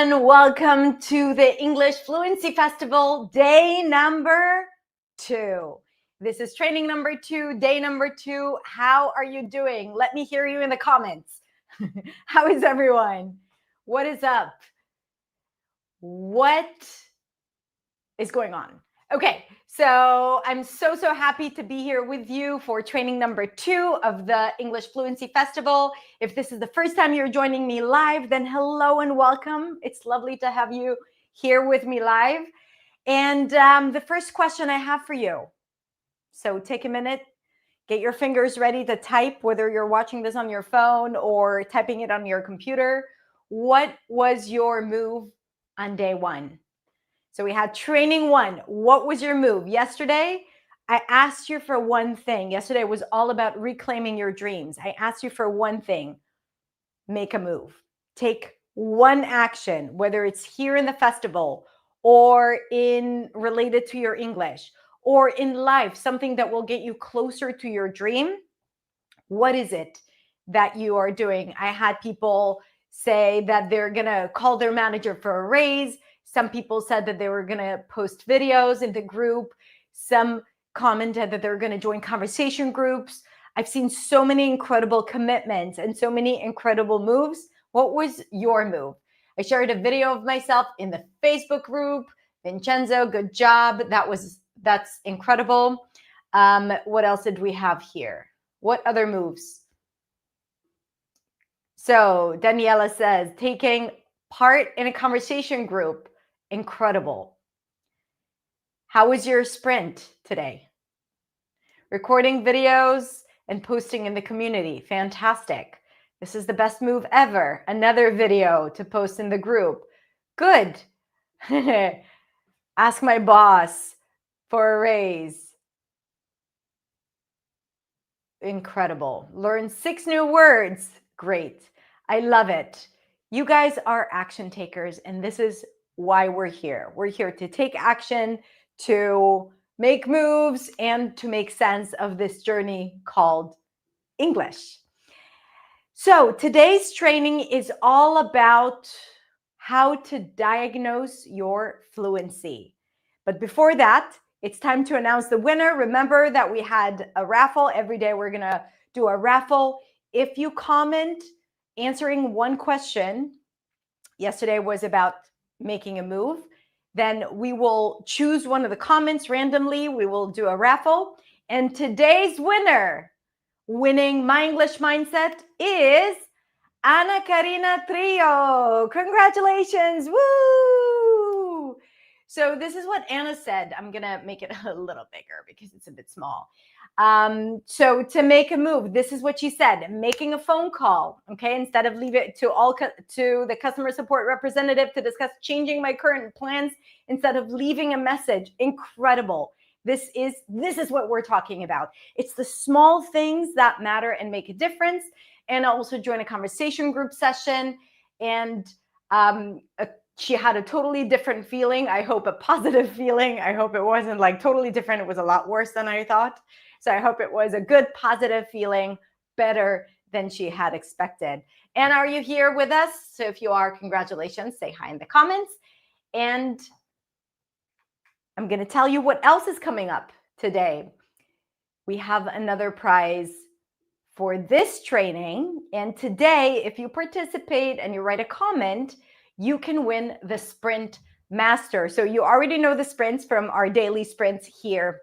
everyone. Welcome to the English Fluency Festival, day number 2. This is training number 2, day number 2. How are you doing? Let me hear you in the comments. How is everyone? What is up? What is going on? Okay, so I'm so happy to be here with you for training number 2 of the English Fluency Festival. If this is the first time you're joining me live, then hello and welcome. It's lovely to have you here with me live. And the first question I have for you. So take a minute, get your fingers ready to type, whether you're watching this on your phone or typing it on your computer. What was your move on day 1? So we had training 1. What was your move? Yesterday, I asked you for one thing. Yesterday was all about reclaiming your dreams. I asked you for one thing. Make a move. Take one action, whether it's here in the festival or related to your English or in life, something that will get you closer to your dream. What is it that you are doing? I had people say that they're going to call their manager for a raise. Some people said that they were going to post videos in the group. Some commented that they're going to join conversation groups. I've seen so many incredible commitments and so many incredible moves. What was your move? I shared a video of myself in the Facebook group. Vincenzo, good job. That's incredible. What else did we have here? What other moves? So Daniela says, taking part in a conversation group. Incredible. How was your sprint today? Recording videos and posting in the community. Fantastic. This is the best move ever. Another video to post in the group. Good. Ask my boss for a raise. Incredible. Learn 6 new words. Great. I love it. You guys are action takers, and this is why we're here. We're here to take action, to make moves, and to make sense of this journey called English. So today's training is all about how to diagnose your fluency. But before that, it's time to announce the winner. Remember that we had a raffle. Every day we're going to do a raffle. If you comment answering one question, yesterday was about making a move, then we will choose one of the comments randomly. We will do a raffle. And today's winner, winning My English Mindset, is Ana Karina Trio. Congratulations. Woo! So this is what Anna said. I'm going to make it a little bigger because it's a bit small. So to make a move, this is what she said, making a phone call, okay, instead of leave it to the customer support representative to discuss changing my current plans, instead of leaving a message. Incredible. This is what we're talking about. It's the small things that matter and make a difference. And also join a conversation group session. And she had a totally different feeling. I hope a positive feeling. I hope it wasn't like totally different. It was a lot worse than I thought. So I hope it was a good, positive feeling, better than she had expected. And are you here with us? So if you are, congratulations. Say hi in the comments. And I'm going to tell you what else is coming up today. We have another prize for this training. And today, if you participate and you write a comment, you can win the Sprint Master. So you already know the sprints from our daily sprints here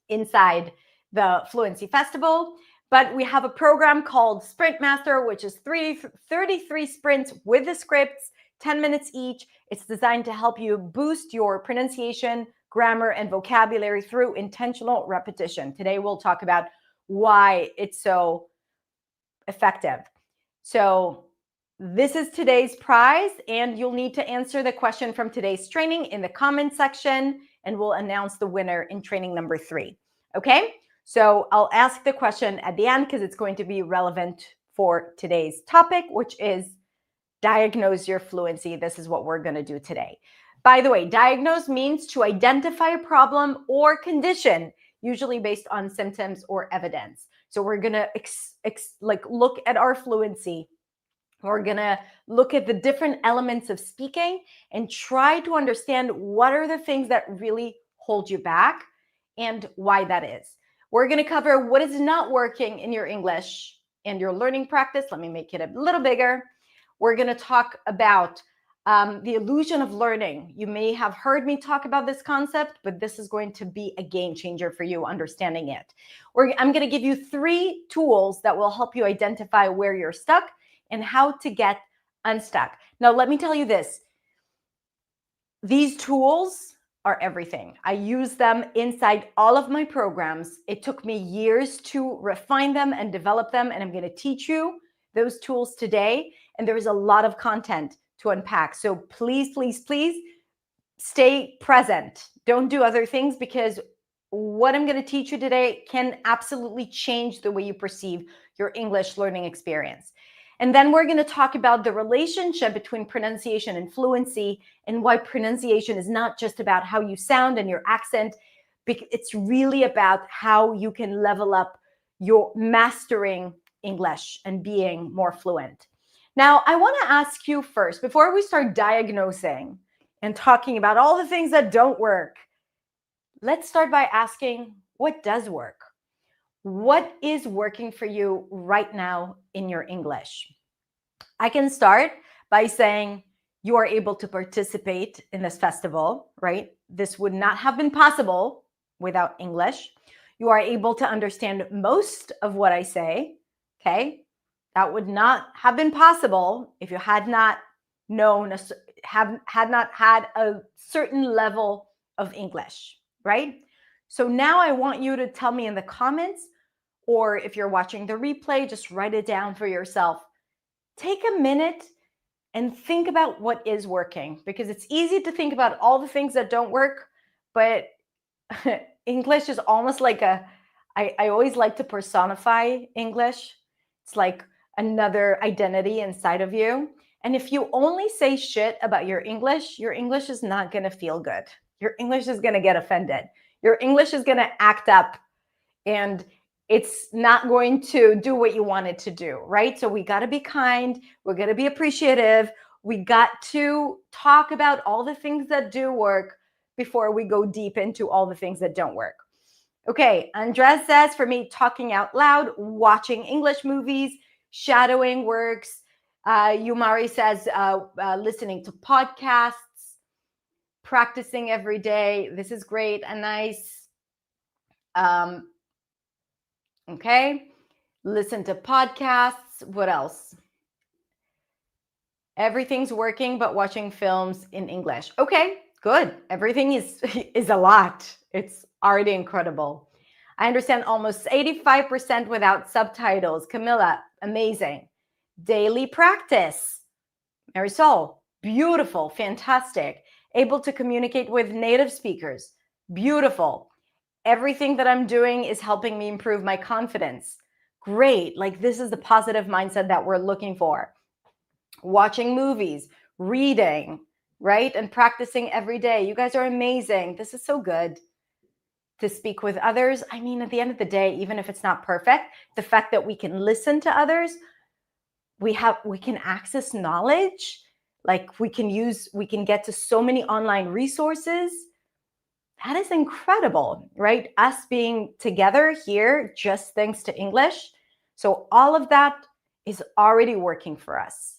inside the Fluency Festival, but we have a program called Sprint Master, which is 33 sprints with the scripts, 10 minutes each. It's designed to help you boost your pronunciation, grammar, and vocabulary through intentional repetition. Today, we'll talk about why it's so effective. So this is today's prize, and you'll need to answer the question from today's training in the comment section, and we'll announce the winner in training number 3. Okay, so I'll ask the question at the end because it's going to be relevant for today's topic, which is diagnose your fluency. This is what we're going to do today. By the way, diagnose means to identify a problem or condition, usually based on symptoms or evidence. So we're going to look at our fluency We're going to look at the different elements of speaking and try to understand what are the things that really hold you back and why that is. We're going to cover what is not working in your English and your learning practice. Let me make it a little bigger. We're going to talk about the illusion of learning. You may have heard me talk about this concept, but this is going to be a game changer for you understanding it. I'm going to give you 3 tools that will help you identify where you're stuck and how to get unstuck. Now, let me tell you this. These tools are everything. I use them inside all of my programs. It took me years to refine them and develop them, and I'm going to teach you those tools today. And there is a lot of content to unpack. So please, please, please stay present. Don't do other things, because what I'm going to teach you today can absolutely change the way you perceive your English learning experience. And then we're going to talk about the relationship between pronunciation and fluency, and why pronunciation is not just about how you sound and your accent. It's really about how you can level up your mastering English and being more fluent. Now, I want to ask you first, before we start diagnosing and talking about all the things that don't work, let's start by asking, what does work? What is working for you right now in your English? I can start by saying you are able to participate in this festival, right? This would not have been possible without English. You are able to understand most of what I say, okay? That would not have been possible if you had not known, had not had a certain level of English, right? So now I want you to tell me in the comments, or if you're watching the replay, just write it down for yourself. Take a minute and think about what is working, because it's easy to think about all the things that don't work, but English is almost like I always like to personify English. It's like another identity inside of you. And if you only say shit about your English is not going to feel good. Your English is going to get offended. Your English is going to act up, and it's not going to do what you want it to do, right? So we got to be kind. We're going to be appreciative. We got to talk about all the things that do work before we go deep into all the things that don't work. Okay, Andres says, for me, talking out loud, watching English movies, shadowing works. Yumari says, listening to podcasts, practicing every day. This is great and nice. Okay, listen to podcasts. What else? Everything's working, but watching films in English. Okay, good. Everything is a lot. It's already incredible. I understand almost 85% without subtitles. Camilla, amazing. Daily practice. Marisol, beautiful, fantastic. Able to communicate with native speakers. Beautiful. Everything that I'm doing is helping me improve my confidence. Great. Like, this is the positive mindset that we're looking for. Watching movies, reading, right? And practicing every day. You guys are amazing. This is so good. To speak with others. I mean, at the end of the day, even if it's not perfect, the fact that we can listen to others, we can access knowledge, like we can get to so many online resources. That is incredible, right? Us being together here just thanks to English. So all of that is already working for us.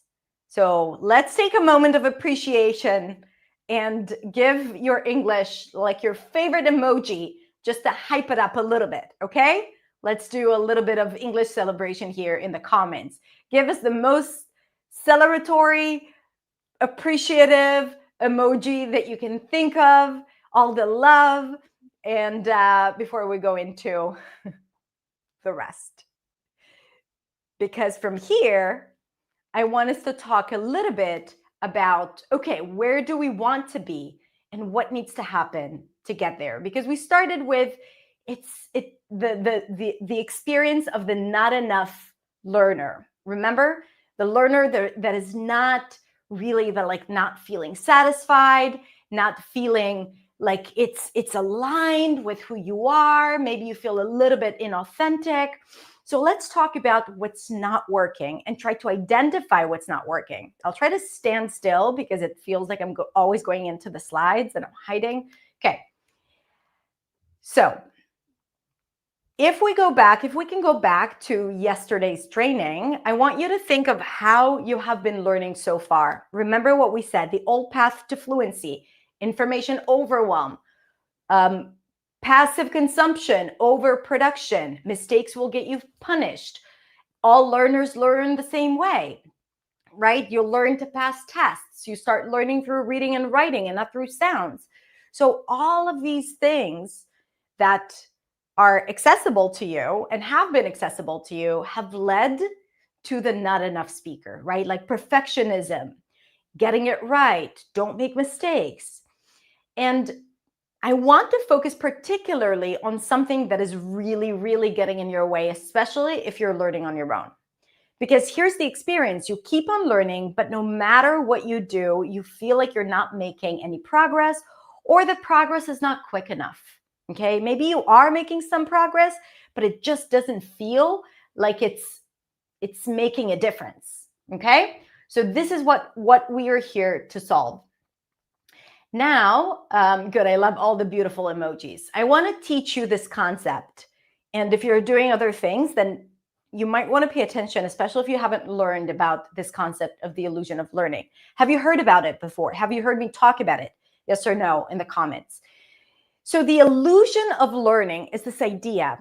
So let's take a moment of appreciation and give your English like your favorite emoji, just to hype it up a little bit, okay? Let's do a little bit of English celebration here in the comments. Give us the most celebratory, appreciative emoji that you can think of, all the love, and before we go into the rest. Because from here, I want us to talk a little bit about, okay, where do we want to be and what needs to happen to get there? Because we started with the experience of the not enough learner. Remember, the learner that is not really not feeling satisfied, not feeling like it's aligned with who you are. Maybe you feel a little bit inauthentic. So let's talk about what's not working and try to identify what's not working. I'll try to stand still because it feels like I'm always going into the slides and I'm hiding. Okay. So if we can go back to yesterday's training, I want you to think of how you have been learning so far. Remember what we said, the old path to fluency, information overwhelm, passive consumption, overproduction, mistakes will get you punished. All learners learn the same way, right? You learn to pass tests. You start learning through reading and writing and not through sounds. So all of these things that are accessible to you and have been accessible to you have led to the not enough speaker, right? Like perfectionism, getting it right, don't make mistakes. And I want to focus particularly on something that is really, really getting in your way, especially if you're learning on your own. Because here's the experience. You keep on learning, but no matter what you do, you feel like you're not making any progress or the progress is not quick enough. Okay, maybe you are making some progress, but it just doesn't feel like it's making a difference. Okay, so this is what we are here to solve. Now, good, I love all the beautiful emojis. I want to teach you this concept. And if you're doing other things, then you might want to pay attention, especially if you haven't learned about this concept of the illusion of learning. Have you heard about it before? Have you heard me talk about it? Yes or no in the comments. So the illusion of learning is this idea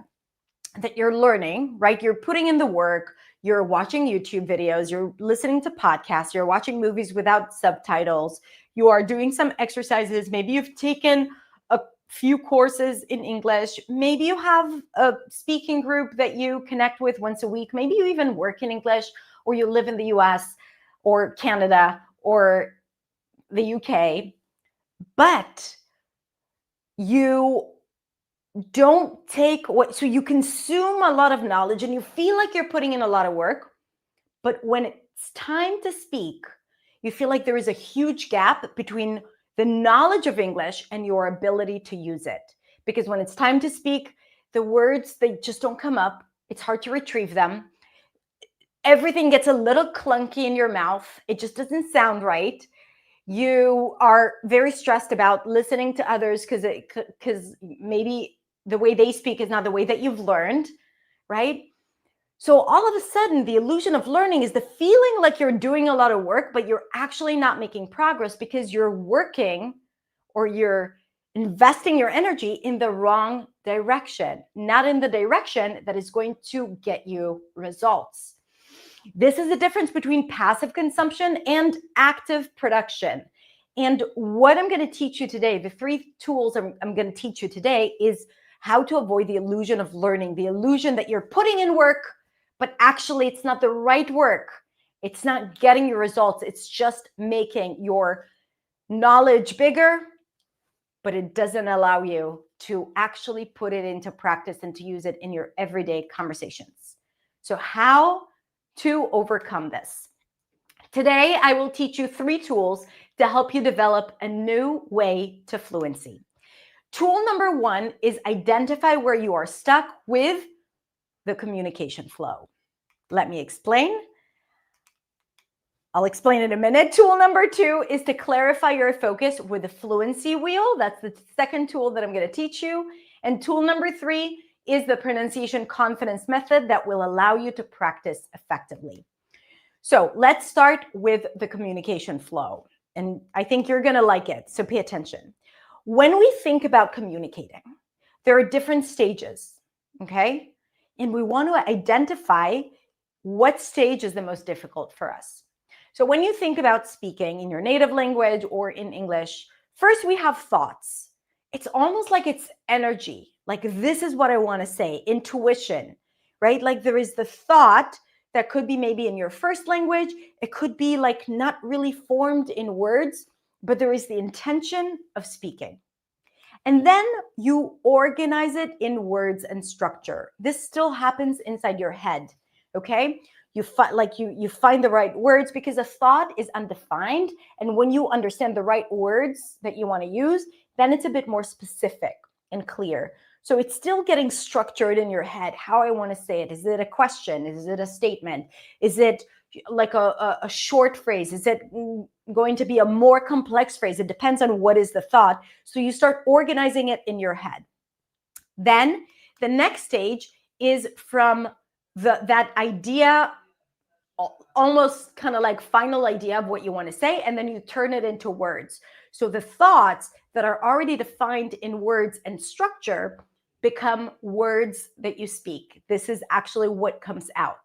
that you're learning, right? You're putting in the work, you're watching YouTube videos, you're listening to podcasts, you're watching movies without subtitles, you are doing some exercises, maybe you've taken a few courses in English, maybe you have a speaking group that you connect with once a week, maybe you even work in English, or you live in the US or Canada or the UK, but you don't take so you consume a lot of knowledge and you feel like you're putting in a lot of work, but when it's time to speak, you feel like there is a huge gap between the knowledge of English and your ability to use it. Because when it's time to speak, the words, they just don't come up. It's hard to retrieve them. Everything gets a little clunky in your mouth. It just doesn't sound right. You are very stressed about listening to others because maybe the way they speak is not the way that you've learned, right? So all of a sudden, the illusion of learning is the feeling like you're doing a lot of work, but you're actually not making progress because you're working or you're investing your energy in the wrong direction, not in the direction that is going to get you results. This is the difference between passive consumption and active production. And what I'm going to teach you today, the 3 tools I'm going to teach you today is how to avoid the illusion of learning, the illusion that you're putting in work, but actually it's not the right work. It's not getting your results. It's just making your knowledge bigger, but it doesn't allow you to actually put it into practice and to use it in your everyday conversations. So how to overcome this? Today, I will teach you 3 tools to help you develop a new way to fluency. Tool number 1 is identify where you are stuck with the communication flow. Let me explain. I'll explain in a minute. Tool number 2 is to clarify your focus with the fluency wheel. That's the second tool that I'm going to teach you. And tool number 3 is the pronunciation confidence method that will allow you to practice effectively. So let's start with the communication flow. And I think you're going to like it, so pay attention. When we think about communicating, there are different stages, okay? And we want to identify what stage is the most difficult for us. So when you think about speaking in your native language or in English, first we have thoughts. It's almost like it's energy. Like, this is what I want to say, intuition, right? Like, there is the thought that could be maybe in your first language. It could be like not really formed in words, but there is the intention of speaking. And then you organize it in words and structure. This still happens inside your head, okay? You find the right words because a thought is undefined. And when you understand the right words that you want to use, then it's a bit more specific. and clear. So it's still getting structured in your head, how I want to say it. Is it a question? Is it a statement? Is it like a short phrase? Is it going to be a more complex phrase? It depends on what is the thought. So you start organizing it in your head. Then the next stage is from that idea, almost kind of like final idea of what you want to say, and then you turn it into words. So the thoughts that are already defined in words and structure become words that you speak. This is actually what comes out.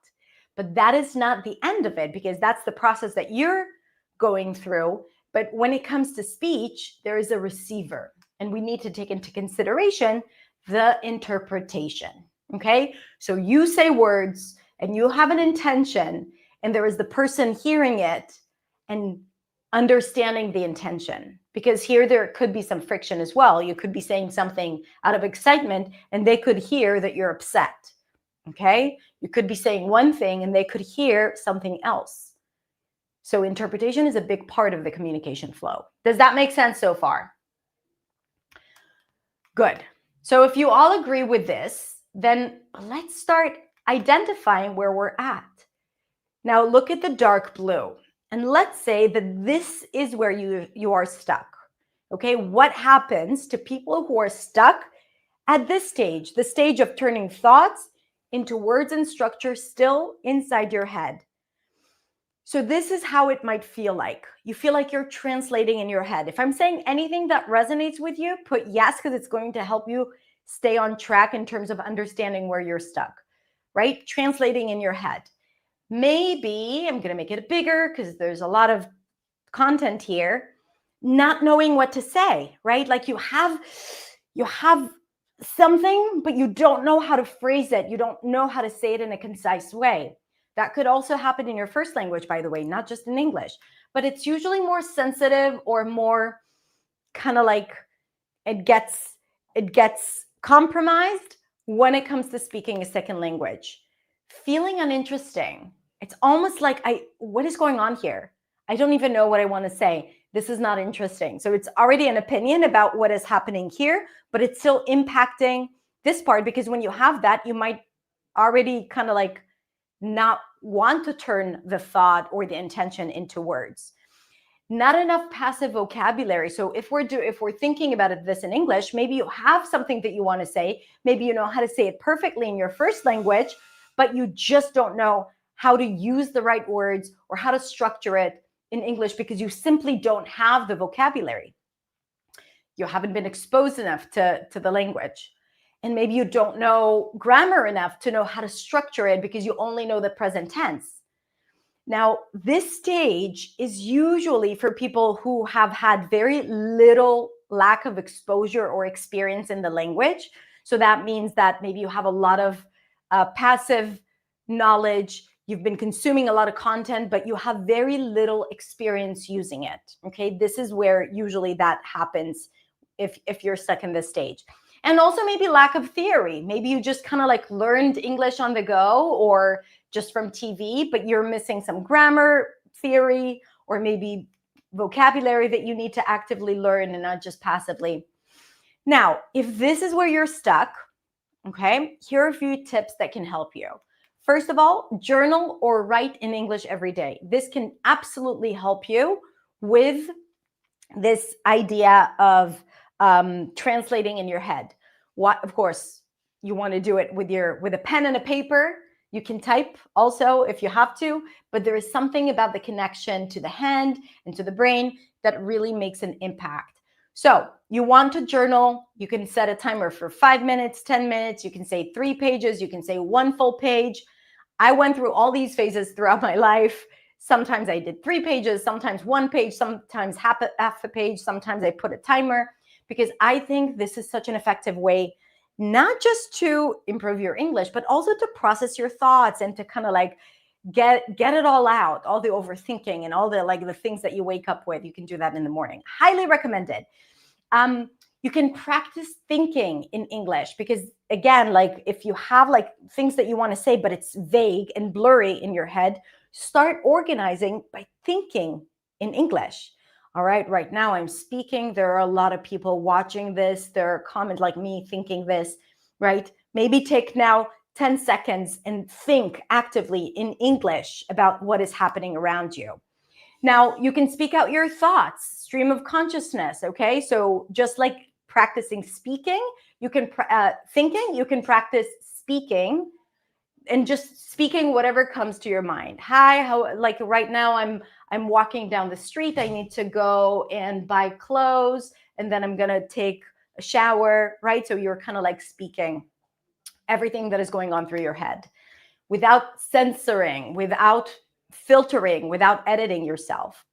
But that is not the end of it, because that's the process that you're going through. But when it comes to speech, there is a receiver, and we need to take into consideration the interpretation. Okay? So you say words and you have an intention, and there is the person hearing it and understanding the intention, because here there could be some friction as well. You could be saying something out of excitement and they could hear that you're upset. Okay? You could be saying one thing and they could hear something else. So interpretation is a big part of the communication flow. Does that make sense so far? Good. So if you all agree with this, then let's start identifying where we're at. Now look at the dark blue, and let's say that this is where you are stuck. Okay, what happens to people who are stuck at this stage, the stage of turning thoughts into words and structure still inside your head? So this is how it might feel like. You feel like you're translating in your head. If I'm saying anything that resonates with you, put yes, because it's going to help you stay on track in terms of understanding where you're stuck, right? Translating in your head. Maybe I'm going to make it bigger because there's a lot of content here. Not knowing what to say, right? Like you have something, but you don't know how to phrase it. You don't know how to say it in a concise way. That could also happen in your first language, by the way, not just in English, but it's usually more sensitive or more kind of like it gets compromised when it comes to speaking a second language. Feeling uninteresting. It's almost like what is going on here? I don't even know what I want to say. This is not interesting. So it's already an opinion about what is happening here, but it's still impacting this part, because when you have that, you might already kind of like not want to turn the thought or the intention into words. Not enough passive vocabulary. So if we're thinking about this in English, maybe you have something that you want to say. Maybe you know how to say it perfectly in your first language, but you just don't know how to use the right words or how to structure it in English because you simply don't have the vocabulary. You haven't been exposed enough to the language. And maybe you don't know grammar enough to know how to structure it because you only know the present tense. Now, this stage is usually for people who have had very little lack of exposure or experience in the language. So that means that maybe you have a lot of passive knowledge. You've been consuming a lot of content, but you have very little experience using it. Okay, this is where usually that happens if you're stuck in this stage. And also maybe lack of theory. Maybe you just kind of like learned English on the go or just from TV, but you're missing some grammar theory or maybe vocabulary that you need to actively learn and not just passively. Now, if this is where you're stuck, okay, here are a few tips that can help you. First of all, journal or write in English every day. This can absolutely help you with this idea of translating in your head. What, of course, you want to do it with a pen and a paper. You can type also if you have to, but there is something about the connection to the hand and to the brain that really makes an impact. So you want to journal. You can set a timer for 5 minutes, 10 minutes. You can say 3 pages. You can say 1 full page. I went through all these phases throughout my life. Sometimes I did 3 pages, sometimes 1 page, sometimes half a page. Sometimes I put a timer because I think this is such an effective way, not just to improve your English, but also to process your thoughts and to kind of like get it all out, all the overthinking and all the things that you wake up with. You can do that in the morning. Highly recommended. You can practice thinking in English because, again, like if you have like things that you want to say, but it's vague and blurry in your head, start organizing by thinking in English. All right, right now I'm speaking. There are a lot of people watching this. There are comments like me thinking this, right? Maybe take now 10 seconds and think actively in English about what is happening around you. Now, you can speak out your thoughts, stream of consciousness, okay? So just like practicing speaking, you can thinking, you can practice speaking and just speaking whatever comes to your mind. Hi, how, like right now I'm walking down the street. I need to go and buy clothes, and then I'm gonna take a shower, right? So you're kind of like speaking everything that is going on through your head without censoring, without filtering, without editing yourself.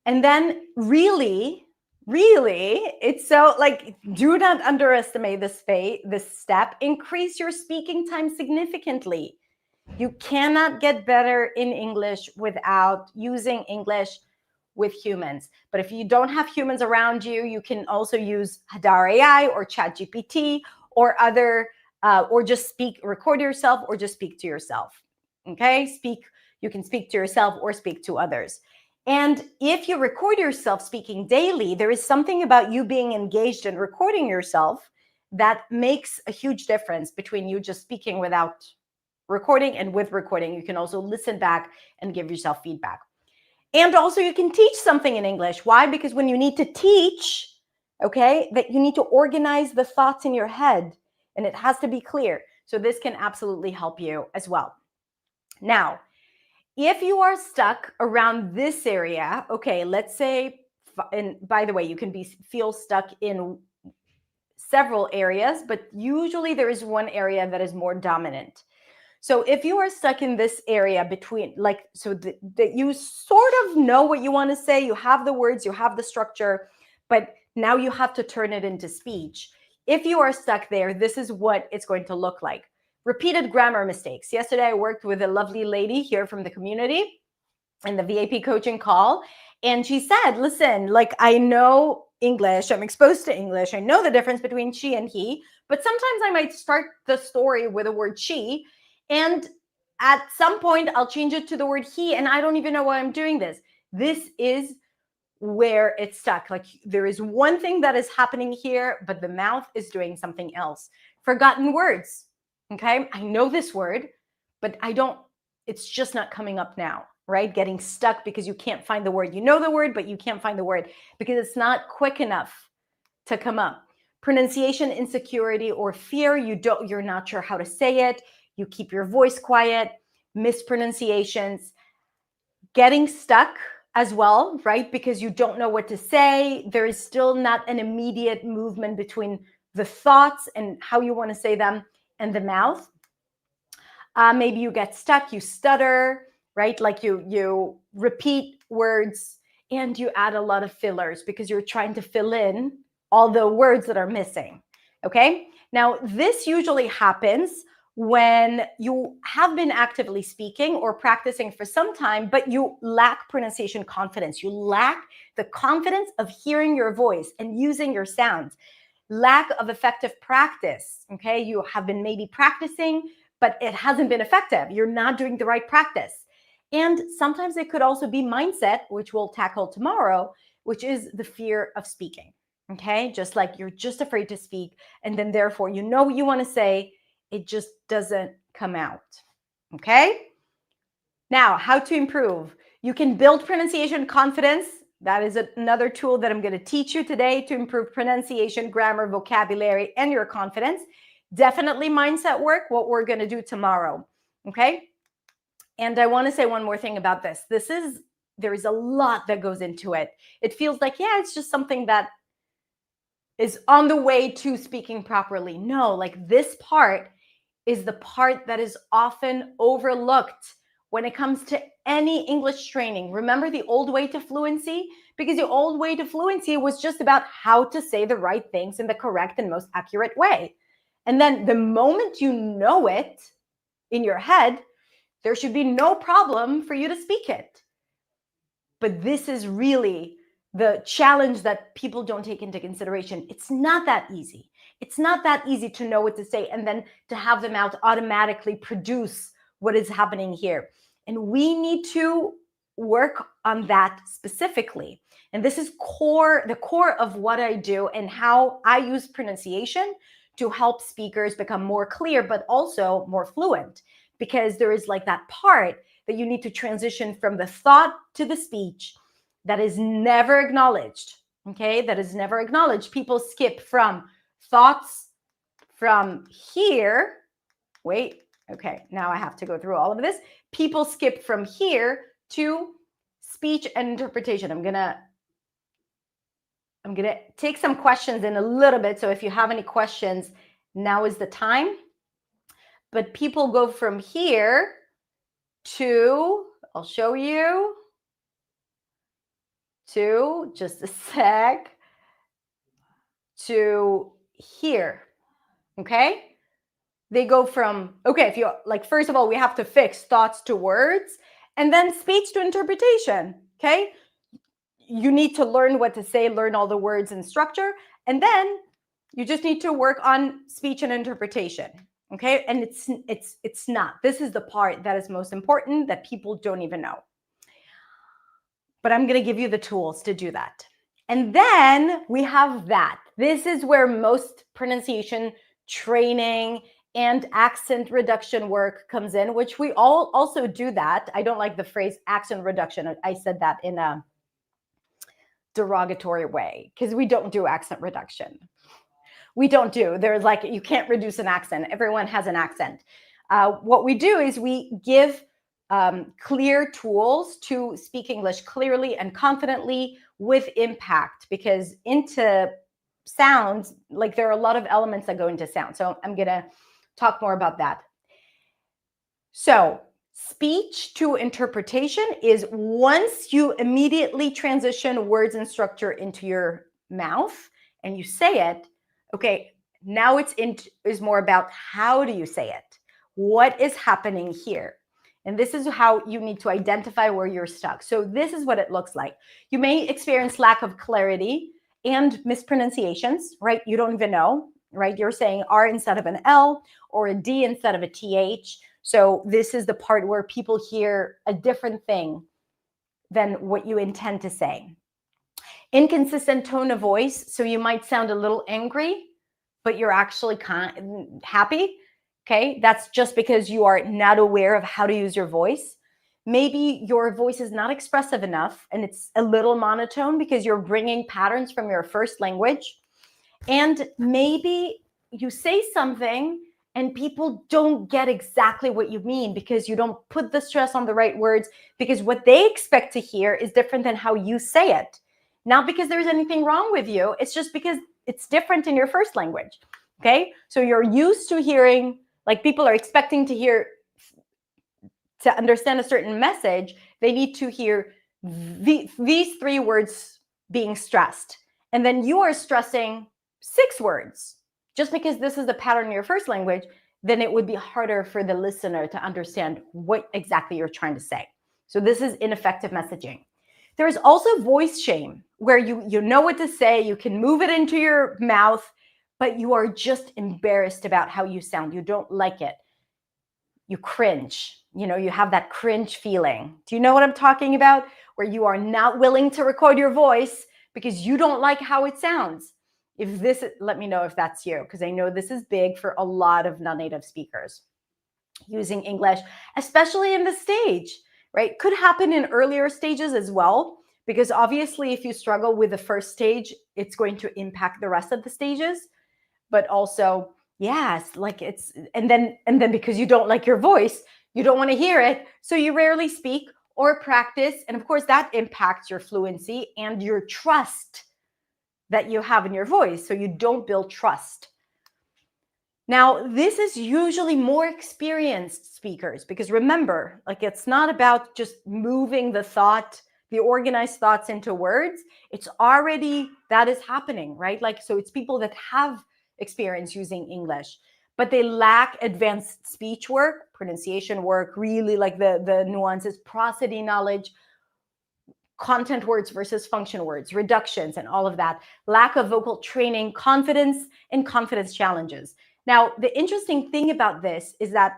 And then really, it's so like, do not underestimate this step. Increase your speaking time significantly. You cannot get better in English without using English with humans. But if you don't have humans around you, you can also use Hadar AI or ChatGPT or other, or just record yourself or just speak to yourself. Okay, you can speak to yourself or speak to others. And if you record yourself speaking daily, there is something about you being engaged and recording yourself that makes a huge difference between you just speaking without recording and with recording. You can also listen back and give yourself feedback. And also you can teach something in English. Why? Because when you need to teach, okay, that you need to organize the thoughts in your head and it has to be clear. So this can absolutely help you as well. Now, if you are stuck around this area, okay, let's say, and by the way, you can feel stuck in several areas, but usually there is one area that is more dominant. So if you are stuck in this area between, like, so that you sort of know what you want to say, you have the words, you have the structure, but now you have to turn it into speech. If you are stuck there, this is what it's going to look like. Repeated grammar mistakes. Yesterday, I worked with a lovely lady here from the community in the VIP coaching call. And she said, listen, like, I know English, I'm exposed to English, I know the difference between she and he, but sometimes I might start the story with the word she, and at some point I'll change it to the word he, and I don't even know why I'm doing this. This is where it's stuck. Like, there is one thing that is happening here, but the mouth is doing something else. Forgotten words. Okay, I know this word, but it's just not coming up now, right? Getting stuck because you can't find the word. You know the word, but you can't find the word because it's not quick enough to come up. Pronunciation insecurity or fear, you're not sure how to say it. You keep your voice quiet, mispronunciations, getting stuck as well, right? Because you don't know what to say. There is still not an immediate movement between the thoughts and how you want to say them and the mouth. Maybe you get stuck, you stutter, right? Like you repeat words and you add a lot of fillers because you're trying to fill in all the words that are missing, okay? Now, this usually happens when you have been actively speaking or practicing for some time, but you lack pronunciation confidence. You lack the confidence of hearing your voice and using your sounds. Lack of effective practice, okay? You have been maybe practicing, but it hasn't been effective. You're not doing the right practice. And sometimes it could also be mindset, which we'll tackle tomorrow, which is the fear of speaking, okay? Just like you're just afraid to speak, and then therefore you know what you want to say, it just doesn't come out, okay? Now, how to improve. You can build pronunciation confidence. That is another tool that I'm going to teach you today to improve pronunciation, grammar, vocabulary, and your confidence. Definitely mindset work, what we're going to do tomorrow, okay? And I want to say one more thing about this. There is a lot that goes into it. It feels like, yeah, it's just something that is on the way to speaking properly. No, like this part is the part that is often overlooked when it comes to any English training. Remember the old way to fluency? Because the old way to fluency was just about how to say the right things in the correct and most accurate way. And then the moment you know it in your head, there should be no problem for you to speak it. But this is really the challenge that people don't take into consideration. It's not that easy. It's not that easy to know what to say and then to have the mouth automatically produce what is happening here. And we need to work on that specifically. And this is the core of what I do and how I use pronunciation to help speakers become more clear, but also more fluent, because there is like that part that you need to transition from the thought to the speech that is never acknowledged. Okay, that is never acknowledged. People skip from thoughts from here. Wait, okay, now I have to go through all of this. People skip from here to speech and interpretation. I'm gonna take some questions in a little bit. So if you have any questions, now is the time. But people go from here to, I'll show you, to, just a sec, to here, okay? They go from, okay, if you, like, first of all, we have to fix thoughts to words and then speech to interpretation, okay? You need to learn what to say, learn all the words and structure, and then you just need to work on speech and interpretation, okay? And it's not. This is the part that is most important that people don't even know. But I'm going to give you the tools to do that. And then we have that. This is where most pronunciation training and accent reduction work comes in, which we all also do that. I don't like the phrase accent reduction. I said that in a derogatory way because we don't do accent reduction. We don't do. There's like, you can't reduce an accent. Everyone has an accent. What we do is we give clear tools to speak English clearly and confidently with impact, because into sounds, like there are a lot of elements that go into sound. So I'm going to talk more about that. So speech to interpretation is once you immediately transition words and structure into your mouth and you say it, okay, now is more about how do you say it? What is happening here? And this is how you need to identify where you're stuck. So this is what it looks like. You may experience lack of clarity and mispronunciations, right? You don't even know, right? You're saying R instead of an L or a D instead of a TH. So this is the part where people hear a different thing than what you intend to say. Inconsistent tone of voice. So you might sound a little angry, but you're actually happy. Okay, that's just because you are not aware of how to use your voice. Maybe your voice is not expressive enough and it's a little monotone because you're bringing patterns from your first language. And maybe you say something and people don't get exactly what you mean because you don't put the stress on the right words, because what they expect to hear is different than how you say it. Not because there's anything wrong with you, it's just because it's different in your first language. Okay, so you're used to hearing, like people are expecting to hear, to understand a certain message, they need to hear these 3 words being stressed. And then you are stressing 6 words. Just because this is the pattern in your first language, then it would be harder for the listener to understand what exactly you're trying to say. So this is ineffective messaging. There is also voice shame, where you know what to say, you can move it into your mouth, but you are just embarrassed about how you sound. You don't like it. You cringe. You know, you have that cringe feeling. Do you know what I'm talking about? Where you are not willing to record your voice because you don't like how it sounds. If this, let me know if that's you, because I know this is big for a lot of non-native speakers using English, especially in the stage, right? Could happen in earlier stages as well, because obviously if you struggle with the first stage, it's going to impact the rest of the stages. But also, yes, like it's, and then because you don't like your voice, you don't want to hear it, so you rarely speak or practice. And of course, that impacts your fluency and your trust that you have in your voice. So you don't build trust. Now, this is usually more experienced speakers, because remember, like it's not about just moving the thought, the organized thoughts into words. It's already, that is happening, right? Like, so it's people that have experience using English, but they lack advanced speech work, pronunciation work, really like the nuances, prosody knowledge, content words versus function words, reductions, and all of that. Lack of vocal training, confidence, and confidence challenges. Now, the interesting thing about this is that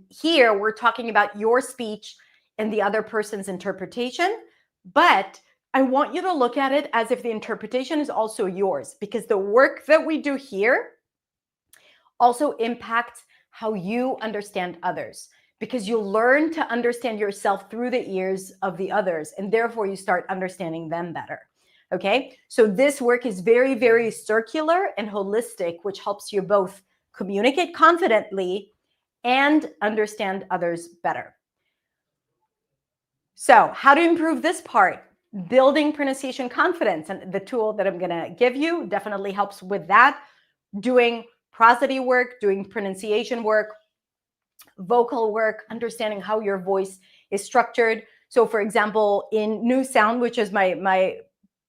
here we're talking about your speech and the other person's interpretation, but I want you to look at it as if the interpretation is also yours, because the work that we do here also impacts how you understand others, because you learn to understand yourself through the ears of the others, and therefore you start understanding them better. Okay, so this work is very, very circular and holistic, which helps you both communicate confidently and understand others better. So how to improve this part? Building pronunciation confidence, and the tool that I'm going to give you definitely helps with that. Doing prosody work, doing pronunciation work, vocal work, understanding how your voice is structured. So for example, in New Sound, which is my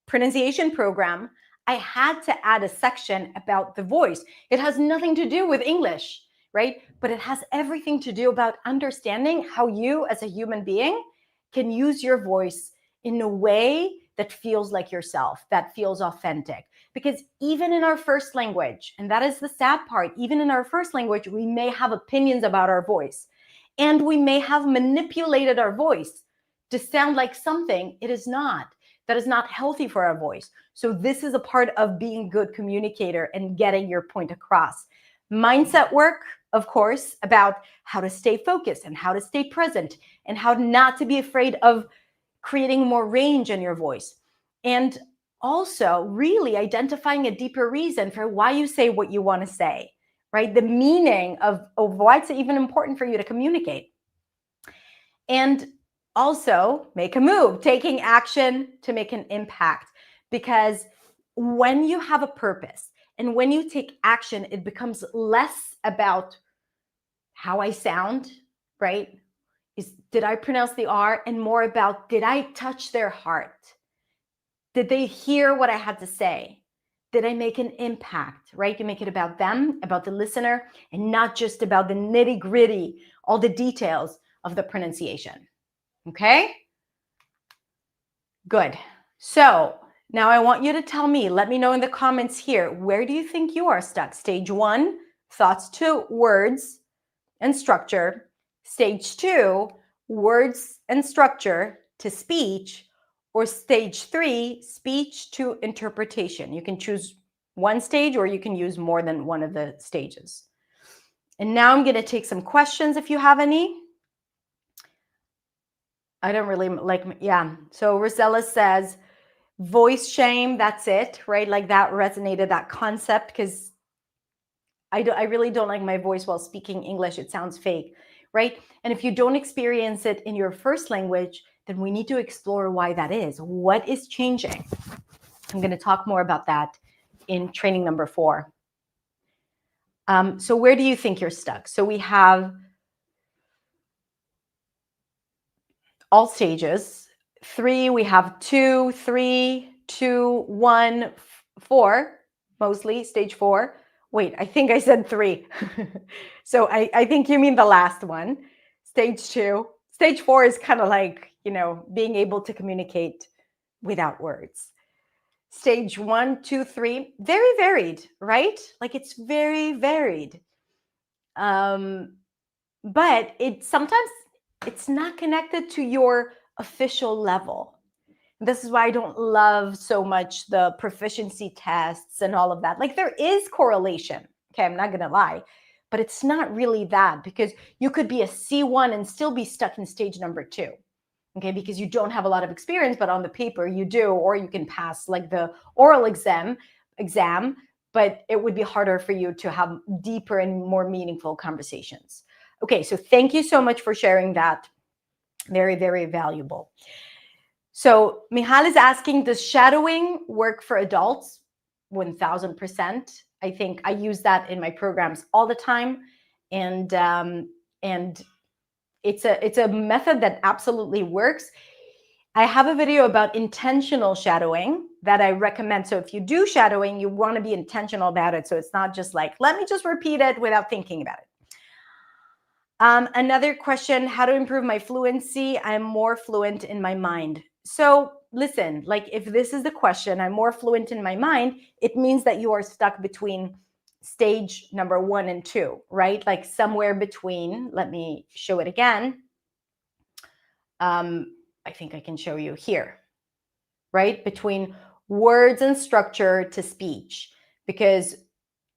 pronunciation program, I had to add a section about the voice. It has nothing to do with English, right? But it has everything to do about understanding how you as a human being can use your voice in a way that feels like yourself, that feels authentic. Because even in our first language, and that is the sad part, even in our first language, we may have opinions about our voice, and we may have manipulated our voice to sound like something it is not. That is not healthy for our voice. So this is a part of being a good communicator and getting your point across. Mindset work, of course, about how to stay focused and how to stay present and how not to be afraid of creating more range in your voice. And also really identifying a deeper reason for why you say what you want to say, right? The meaning of why it's even important for you to communicate. And also make a move, taking action to make an impact. Because when you have a purpose and when you take action, it becomes less about how I sound, right? Did I pronounce the R? And more about, did I touch their heart? Did they hear what I had to say? Did I make an impact, right? You make it about them, about the listener, and not just about the nitty gritty, all the details of the pronunciation. Okay? Good. So now I want you to tell me, let me know in the comments here, where do you think you are stuck? Stage 1, thoughts to words and structure. Stage 2, words and structure to speech. Or stage 3, speech to interpretation. You can choose one stage or you can use more than one of the stages. And now I'm going to take some questions if you have any. I don't really like, yeah. So Rosella says, voice shame, that's it, right? Like that resonated, that concept, because I really don't like my voice while speaking English. It sounds fake, right? And if you don't experience it in your first language, then we need to explore why that is. What is changing? I'm going to talk more about that in training number 4. So where do you think you're stuck? So we have all stages. 3, we have 2, 3, 2, 1, 4, mostly stage 4. Wait, I think I said 3. So I think you mean the last one, stage 2. Stage 4 is kind of like, being able to communicate without words. Stage 1, 2, 3, very varied, right? Like it's very varied. But sometimes it's not connected to your official level. This is why I don't love so much the proficiency tests and all of that. Like there is correlation. Okay, I'm not going to lie, but it's not really that, because you could be a C1 and still be stuck in stage number 2. Okay, because you don't have a lot of experience, but on the paper you do, or you can pass like the oral exam, but it would be harder for you to have deeper and more meaningful conversations. Okay, so thank you so much for sharing that. Very, very valuable. So Michal is asking, does shadowing work for adults? 1000%. I think I use that in my programs all the time. And it's a method that absolutely works. I have a video about intentional shadowing that I recommend. So if you do shadowing, you want to be intentional about it. So it's not just like, let me just repeat it without thinking about it. Another question, how to improve my fluency? I'm more fluent in my mind. So listen, like if this is the question, I'm more fluent in my mind, it means that you are stuck between stage number 1 and 2, right? Like somewhere between, let me show it again. I think I can show you here, right? Between words and structure to speech, because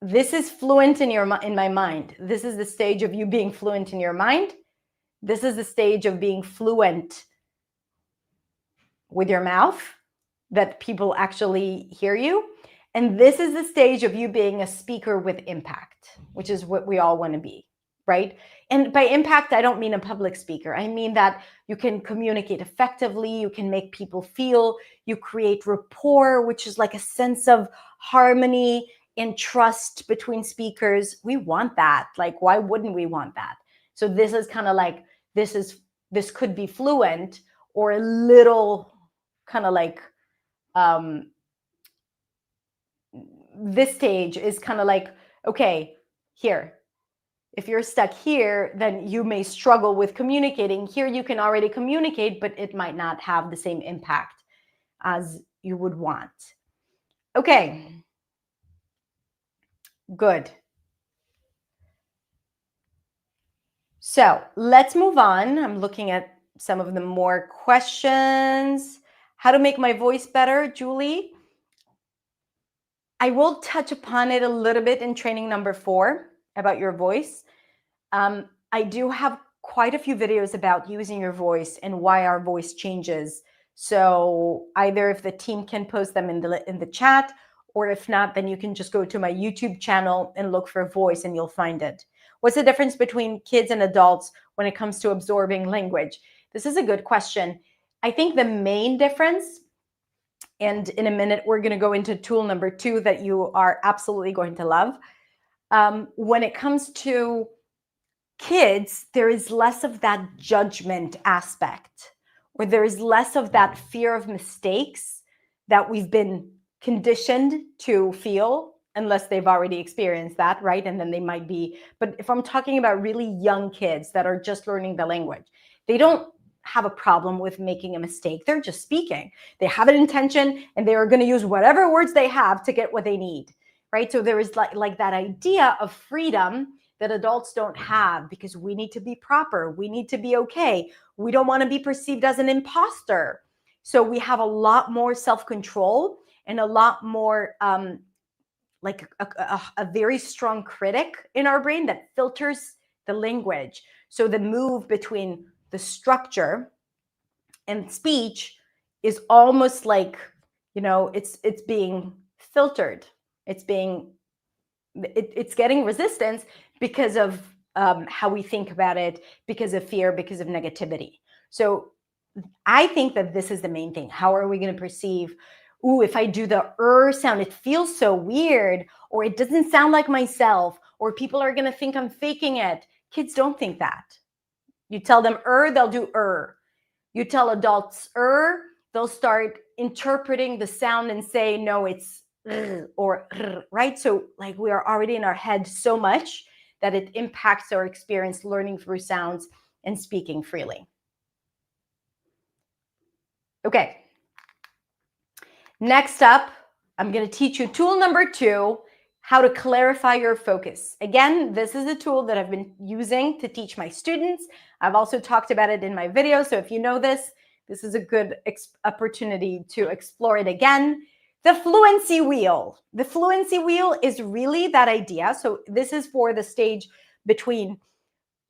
this is fluent in my mind. This is the stage of you being fluent in your mind. This is the stage of being fluent with your mouth, that people actually hear you. And this is the stage of you being a speaker with impact, which is what we all want to be, right? And by impact, I don't mean a public speaker. I mean that you can communicate effectively, you can make people feel, you create rapport, which is like a sense of harmony and trust between speakers. We want that. Like, why wouldn't we want that? So this is kind of like, this could be fluent, or a little kind of like, this stage is kind of like, okay, here, if you're stuck here, then you may struggle with communicating. Here you can already communicate, but it might not have the same impact as you would want. Okay, good. So let's move on. I'm looking at some of the more questions. How to make my voice better, Julie? I will touch upon it a little bit in training number 4 about your voice. I do have quite a few videos about using your voice and why our voice changes. So either if the team can post them in the chat, or if not, then you can just go to my YouTube channel and look for voice and you'll find it. What's the difference between kids and adults when it comes to absorbing language? This is a good question. I think the main difference, and in a minute, we're going to go into tool number 2 that you are absolutely going to love. When it comes to kids, there is less of that judgment aspect, or there is less of that fear of mistakes that we've been conditioned to feel, unless they've already experienced that, right? And then they might be, but if I'm talking about really young kids that are just learning the language, they don't have a problem with making a mistake. They're just speaking. They have an intention and they are going to use whatever words they have to get what they need, right? So there is like that idea of freedom that adults don't have, because we need to be proper. We need to be okay. We don't want to be perceived as an imposter. So we have a lot more self-control and a lot more like a very strong critic in our brain that filters the language. So the move between the structure and speech is almost like, it's being filtered. It's getting resistance because of how we think about it, because of fear, because of negativity. So I think that this is the main thing. How are we going to perceive, if I do the sound, it feels so weird, or it doesn't sound like myself, or people are going to think I'm faking it. Kids don't think that. You tell them they'll do You tell adults they'll start interpreting the sound and say, no, it's or right? So like we are already in our head so much that it impacts our experience learning through sounds and speaking freely. Okay. Next up, I'm going to teach you tool number 2, how to clarify your focus. Again, this is a tool that I've been using to teach my students. I've also talked about it in my video. So if you know this is a good opportunity to explore it again. The fluency wheel. The fluency wheel is really that idea. So this is for the stage between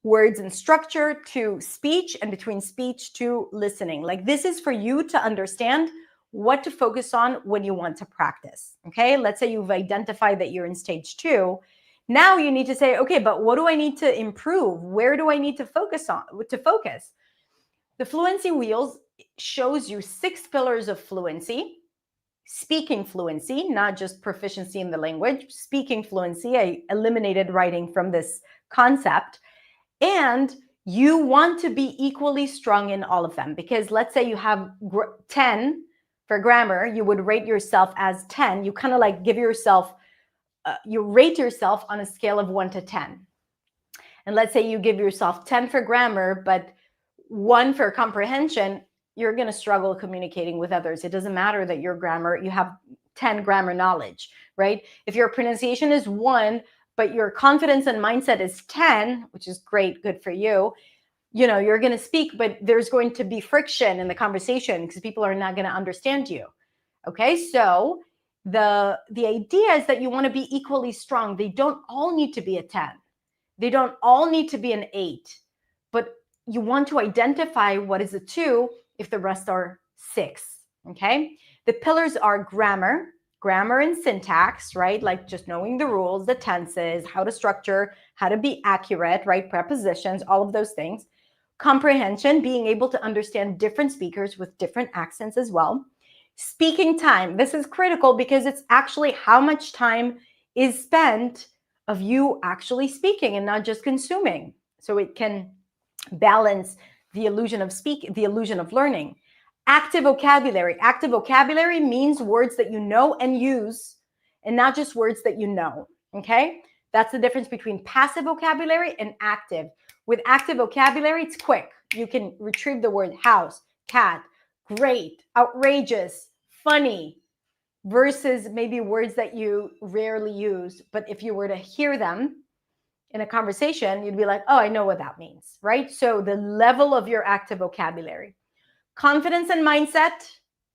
words and structure to speech, and between speech to listening. Like, this is for you to understand what to focus on when you want to practice. Okay, let's say you've identified that you're in stage 2. Now you need to say, okay, but what do I need to improve? Where do I need to focus on? The fluency wheels shows you 6 pillars of fluency. Speaking fluency, not just proficiency in the language. Speaking fluency, I eliminated writing from this concept. And you want to be equally strong in all of them, because let's say you have 10 for grammar, you would rate yourself as 10. You kind of like give yourself, you rate yourself on a scale of 1 to 10. And let's say you give yourself 10 for grammar, but 1 for comprehension, you're going to struggle communicating with others. It doesn't matter that your grammar, you have 10 grammar knowledge, right? If your pronunciation is 1, but your confidence and mindset is 10, which is great, good for you, you're going to speak, but there's going to be friction in the conversation because people are not going to understand you. Okay, so the idea is that you want to be equally strong. They don't all need to be a 10. They don't all need to be an 8, but you want to identify what is a 2 if the rest are 6. Okay, the pillars are grammar and syntax, right? Like just knowing the rules, the tenses, how to structure, how to be accurate, right? Prepositions, all of those things. Comprehension, being able to understand different speakers with different accents as well. Speaking time, this is critical because it's actually how much time is spent of you actually speaking and not just consuming. So it can balance the illusion of learning. Active vocabulary. Active vocabulary means words that you know and use, and not just words that you know. Okay? That's the difference between passive vocabulary and active. With active vocabulary, it's quick. You can retrieve the word house, cat, great, outrageous, funny, versus maybe words that you rarely use. But if you were to hear them in a conversation, you'd be like, oh, I know what that means, right? So the level of your active vocabulary. Confidence and mindset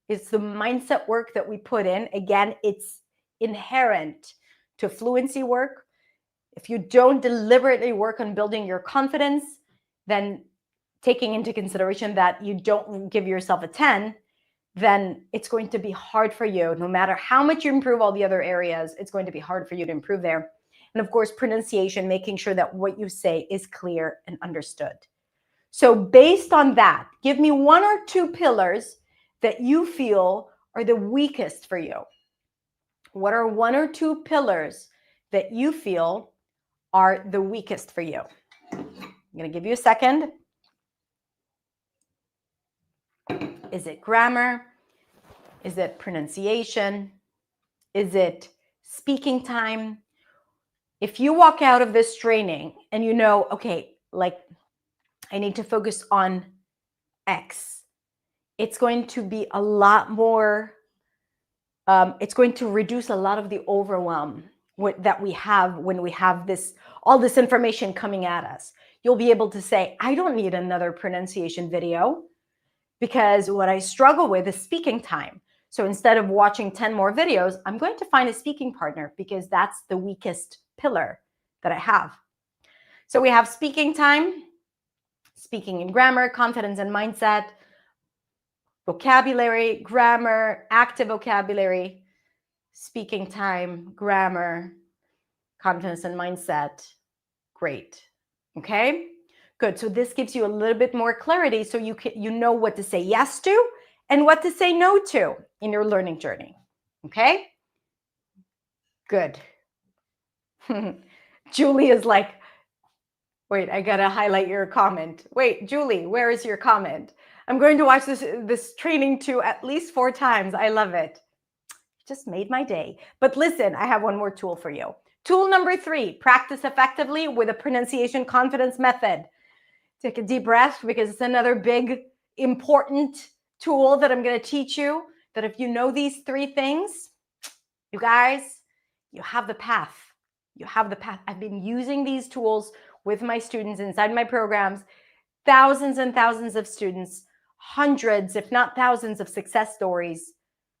is the mindset work that we put in. Again, it's inherent to fluency work. If you don't deliberately work on building your confidence, then taking into consideration that you don't give yourself a 10, then it's going to be hard for you. No matter how much you improve all the other areas, it's going to be hard for you to improve there. And of course, pronunciation, making sure that what you say is clear and understood. So based on that, give me 1 or 2 pillars that you feel are the weakest for you. What are 1 or 2 pillars that you feel are the weakest for you? I'm going to give you a second. Is it grammar? Is it pronunciation? Is it speaking time? If you walk out of this training and you know, okay, like I need to focus on X, it's going to be a lot more, it's going to reduce a lot of the overwhelm that we have when we have all this information coming at us. You'll be able to say, I don't need another pronunciation video because what I struggle with is speaking time. So instead of watching 10 more videos, I'm going to find a speaking partner because that's the weakest pillar that I have. So we have speaking time, speaking and grammar, confidence and mindset, vocabulary, grammar, active vocabulary, speaking time, grammar, confidence and mindset. Great. Okay, good. So this gives you a little bit more clarity so you know what to say yes to and what to say no to in your learning journey. Okay, good. Julie is like, wait, I gotta highlight your comment. Wait, Julie, where is your comment? I'm going to watch this training too at least 4 times. I love it. Just made my day. But listen, I have one more tool for you. Tool number 3, practice effectively with a pronunciation confidence method. Take a deep breath because it's another big, important tool that I'm going to teach you, that if you know these 3 things, you guys, you have the path. You have the path. I've been using these tools with my students inside my programs, thousands and thousands of students, hundreds, if not thousands of success stories.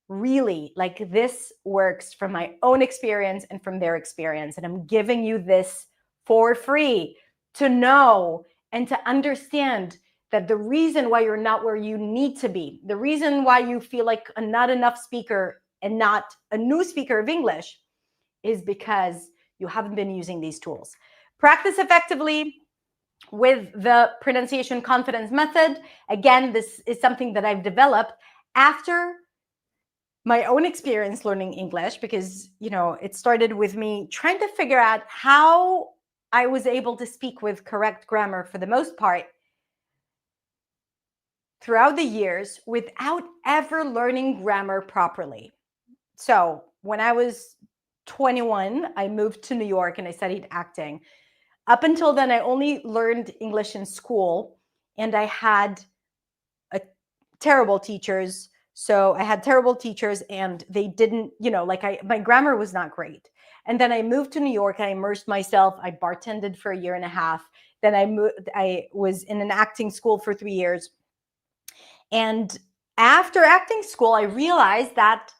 Really, like this works from my own experience and from their experience. And I'm giving you this for free to know and to understand that the reason why you're not where you need to be, the reason why you feel like a not enough speaker and not a new speaker of English is because you haven't been using these tools. Practice effectively with the pronunciation confidence method. Again, this is something that I've developed after my own experience learning English because, it started with me trying to figure out how I was able to speak with correct grammar for the most part throughout the years without ever learning grammar properly. So when I was 21, I moved to New York and I studied acting. Up until then, I only learned English in school and I had terrible teachers. So I had terrible teachers and they didn't, my grammar was not great. And then I moved to New York. I immersed myself. I bartended for 1.5 years. Then I was in an acting school for 3 years. And after acting school, I realized that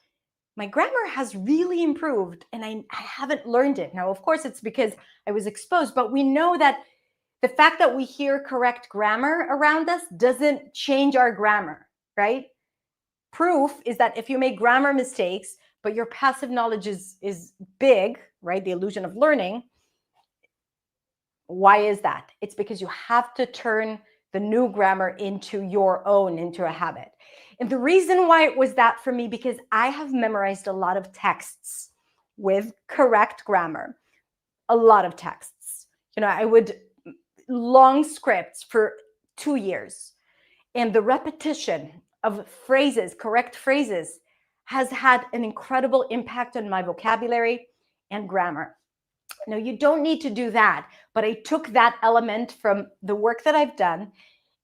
my grammar has really improved and I haven't learned it. Now, of course, it's because I was exposed, but we know that the fact that we hear correct grammar around us doesn't change our grammar, right? Proof is that if you make grammar mistakes, but your passive knowledge is big, right? The illusion of learning. Why is that? It's because you have to turn the new grammar into your own, into a habit. And the reason why it was that for me, because I have memorized a lot of texts with correct grammar, a lot of texts. I would long scripts for 2 years. And the repetition of phrases, correct phrases, has had an incredible impact on my vocabulary and grammar. Now, you don't need to do that, but I took that element from the work that I've done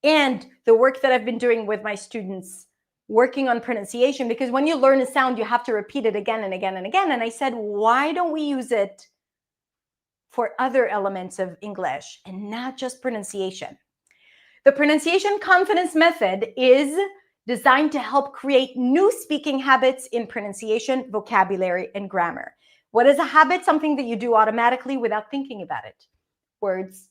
and the work that I've been doing with my students working on pronunciation, because when you learn a sound, you have to repeat it again and again and again. And I said, why don't we use it for other elements of English and not just pronunciation? The pronunciation confidence method is designed to help create new speaking habits in pronunciation, vocabulary, and grammar. What is a habit? Something that you do automatically without thinking about it. Words,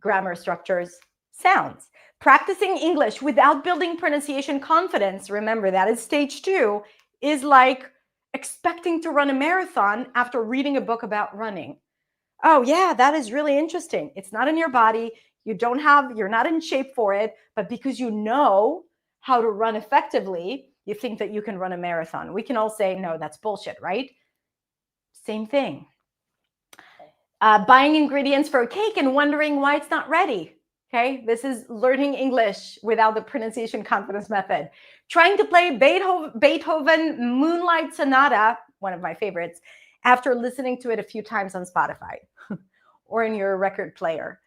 grammar structures, sounds. Practicing English without building pronunciation confidence, remember that is stage 2, is like expecting to run a marathon after reading a book about running. Oh yeah, that is really interesting. It's not in your body. You're not in shape for it, but because you know how to run effectively, you think that you can run a marathon. We can all say, no, that's bullshit, right? Same thing. Buying ingredients for a cake and wondering why it's not ready. Okay, this is learning English without the pronunciation confidence method. Trying to play Beethoven Moonlight Sonata, one of my favorites, after listening to it a few times on Spotify or in your record player.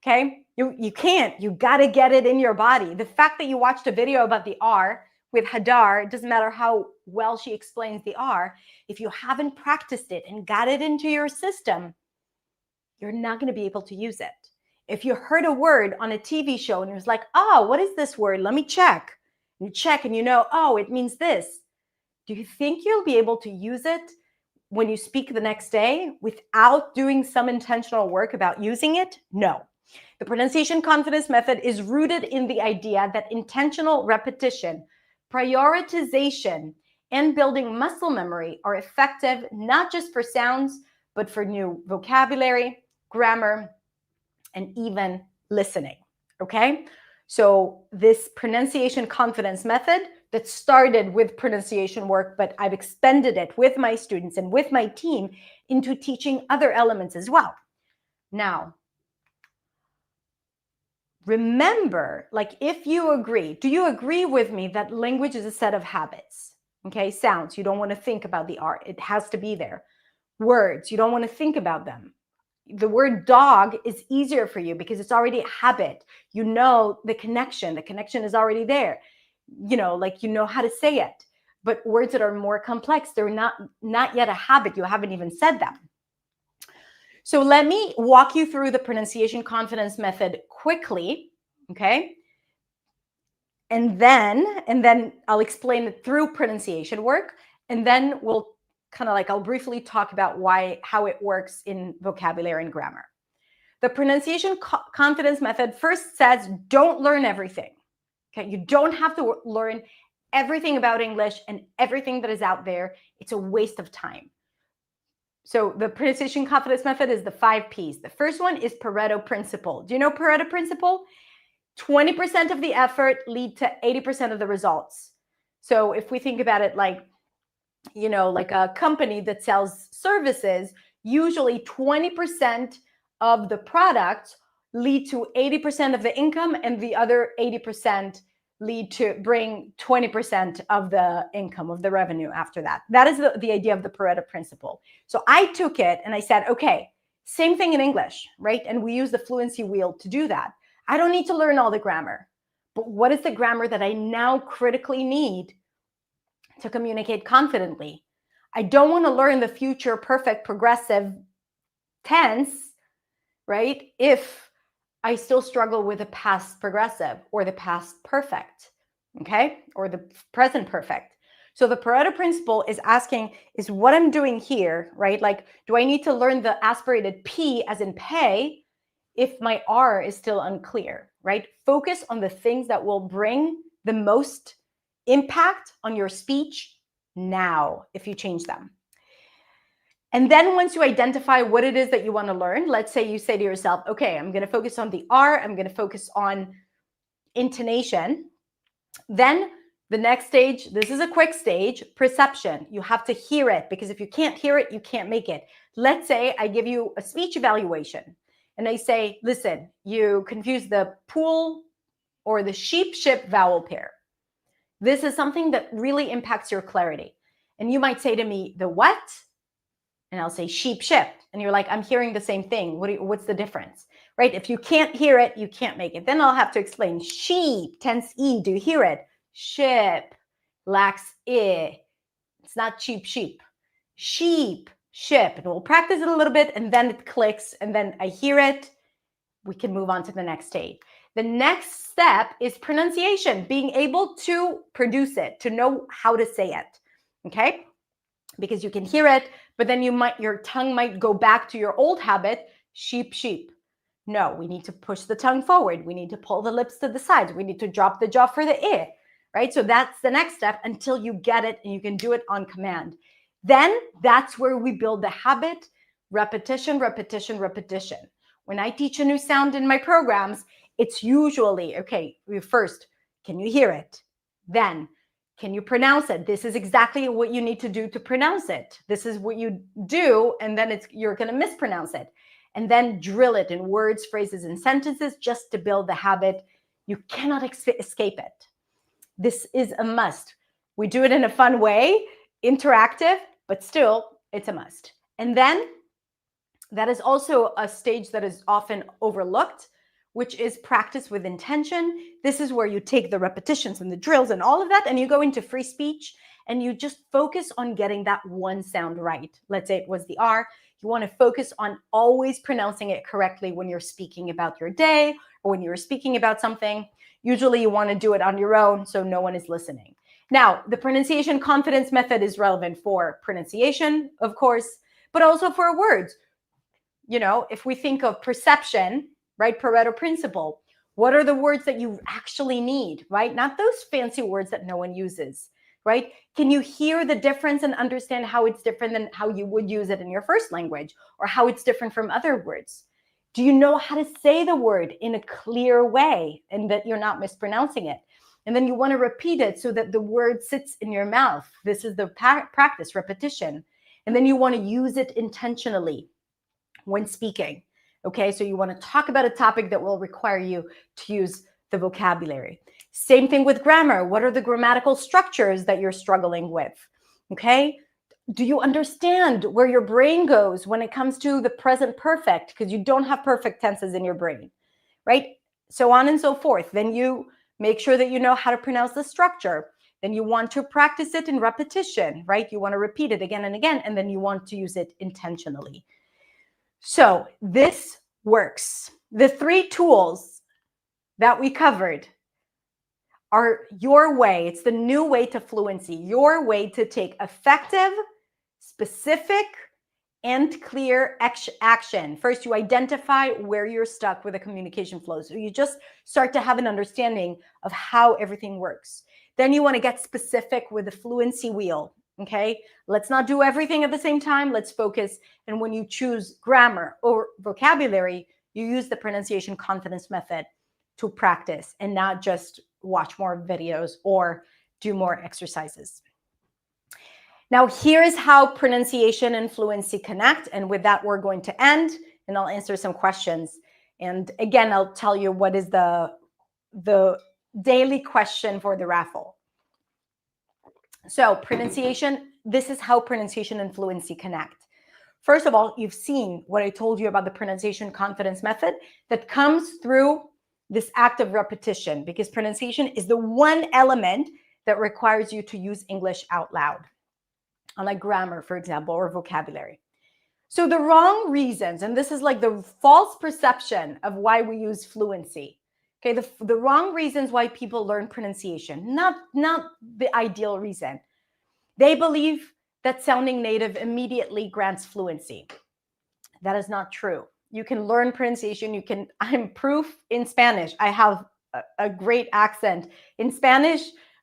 Okay, you can't. You got to get it in your body. The fact that you watched a video about the R with Hadar, it doesn't matter how well she explains the R, if you haven't practiced it and got it into your system, you're not going to be able to use it. If you heard a word on a TV show and it was like, oh, what is this word? Let me check. You check and you know, oh, it means this. Do you think you'll be able to use it when you speak the next day without doing some intentional work about using it? No. The pronunciation confidence method is rooted in the idea that intentional repetition, prioritization, and building muscle memory are effective not just for sounds, but for new vocabulary, grammar, and even listening. Okay? So this pronunciation confidence method that started with pronunciation work, but I've expanded it with my students and with my team into teaching other elements as well. Now, remember, like if you agree, do you agree with me that language is a set of habits? Okay, sounds, you don't want to think about the R, it has to be there. Words, you don't want to think about them. The word dog is easier for you because it's already a habit. You know the connection is already there. You know how to say it. But words that are more complex, they're not yet a habit. You haven't even said them. So let me walk you through the pronunciation confidence method quickly, okay? And then I'll explain it through pronunciation work, and then we'll I'll briefly talk about how it works in vocabulary and grammar. The pronunciation confidence method first says, don't learn everything. Okay, you don't have to learn everything about English and everything that is out there. It's a waste of time. So the pronunciation confidence method is the 5 Ps. The first one is Pareto principle. Do you know Pareto principle? 20% of the effort lead to 80% of the results. So if we think about it like a company that sells services, usually 20% of the products lead to 80% of the income, and the other 80% lead to bring 20% of the income, of the revenue after that. That is the idea of the Pareto principle. So I took it and I said, okay, same thing in English, right? And we use the fluency wheel to do that. I don't need to learn all the grammar, but what is the grammar that I now critically need to communicate confidently? I don't want to learn the future perfect progressive tense, right? If I still struggle with the past progressive or the past perfect, okay? Or the present perfect. So the Pareto principle is asking, is what I'm doing here, right? Like, do I need to learn the aspirated P as in pay if my R is still unclear, right? Focus on the things that will bring the most impact on your speech now if you change them. And then once you identify what it is that you want to learn, let's say you say to yourself, okay, I'm going to focus on the R, I'm going to focus on intonation. Then the next stage, this is a quick stage, perception. You have to hear it, because if you can't hear it, you can't make it. Let's say I give you a speech evaluation and I say, listen, you confuse the pool or the sheep-ship vowel pair. This is something that really impacts your clarity. And you might say to me, the what? And I'll say sheep-ship. And you're like, I'm hearing the same thing. What's the difference? Right? If you can't hear it, you can't make it. Then I'll have to explain sheep, tense E, do you hear it? Ship, lax I. It's not cheap sheep. Sheep, ship. And we'll practice it a little bit, and then it clicks, and then I hear it. We can move on to the next stage. The next step is pronunciation, being able to produce it, to know how to say it. Okay? Because you can hear it, but then your tongue might go back to your old habit, sheep, sheep. No, we need to push the tongue forward. We need to pull the lips to the sides. We need to drop the jaw for the I, right? So that's the next step until you get it and you can do it on command. Then that's where we build the habit, repetition, repetition, repetition. When I teach a new sound in my programs, it's usually, okay, first, can you hear it? Then, can you pronounce it? This is exactly what you need to do to pronounce it. This is what you do, and then you're going to mispronounce it. And then drill it in words, phrases, and sentences just to build the habit. You cannot escape it. This is a must. We do it in a fun way, interactive, but still, it's a must. And then that is also a stage that is often overlooked, which is practice with intention. This is where you take the repetitions and the drills and all of that, and you go into free speech, and you just focus on getting that one sound right. Let's say it was the R. You want to focus on always pronouncing it correctly when you're speaking about your day or when you're speaking about something. Usually you want to do it on your own so no one is listening. Now, the pronunciation confidence method is relevant for pronunciation, of course, but also for words. You know, if we think of perception, right? Pareto principle. What are the words that you actually need, right? Not those fancy words that no one uses, right? Can you hear the difference and understand how it's different than how you would use it in your first language, or how it's different from other words? Do you know how to say the word in a clear way and that you're not mispronouncing it? And then you want to repeat it so that the word sits in your mouth. This is the practice, repetition. And then you want to use it intentionally when speaking. Okay, so you want to talk about a topic that will require you to use the vocabulary. Same thing with grammar. What are the grammatical structures that you're struggling with? Okay, do you understand where your brain goes when it comes to the present perfect? Because you don't have perfect tenses in your brain, right? So on and so forth. Then you make sure that you know how to pronounce the structure. Then you want to practice it in repetition, right? You want to repeat it again and again, and then you want to use it intentionally. So this works. The 3 tools that we covered are your way. It's the new way to fluency, your way to take effective, specific, and clear action. First, you identify where you're stuck with the communication flow. So you just start to have an understanding of how everything works. Then you want to get specific with the fluency wheel. Okay, let's not do everything at the same time. Let's focus. And when you choose grammar or vocabulary, you use the pronunciation confidence method to practice and not just watch more videos or do more exercises. Now, here's how pronunciation and fluency connect. And with that, we're going to end, and I'll answer some questions. And again, I'll tell you what is the daily question for the raffle. So pronunciation, this is how pronunciation and fluency connect. First of all, you've seen what I told you about the pronunciation confidence method that comes through this act of repetition, because pronunciation is the one element that requires you to use English out loud. on like grammar, for example, or vocabulary. So the wrong reasons, and this is like the false perception of why we use fluency. Okay, the wrong reasons why people learn pronunciation, not the ideal reason. They believe that sounding native immediately grants fluency. That is not true. You can learn pronunciation. I'm proof in Spanish. I have a great accent in Spanish,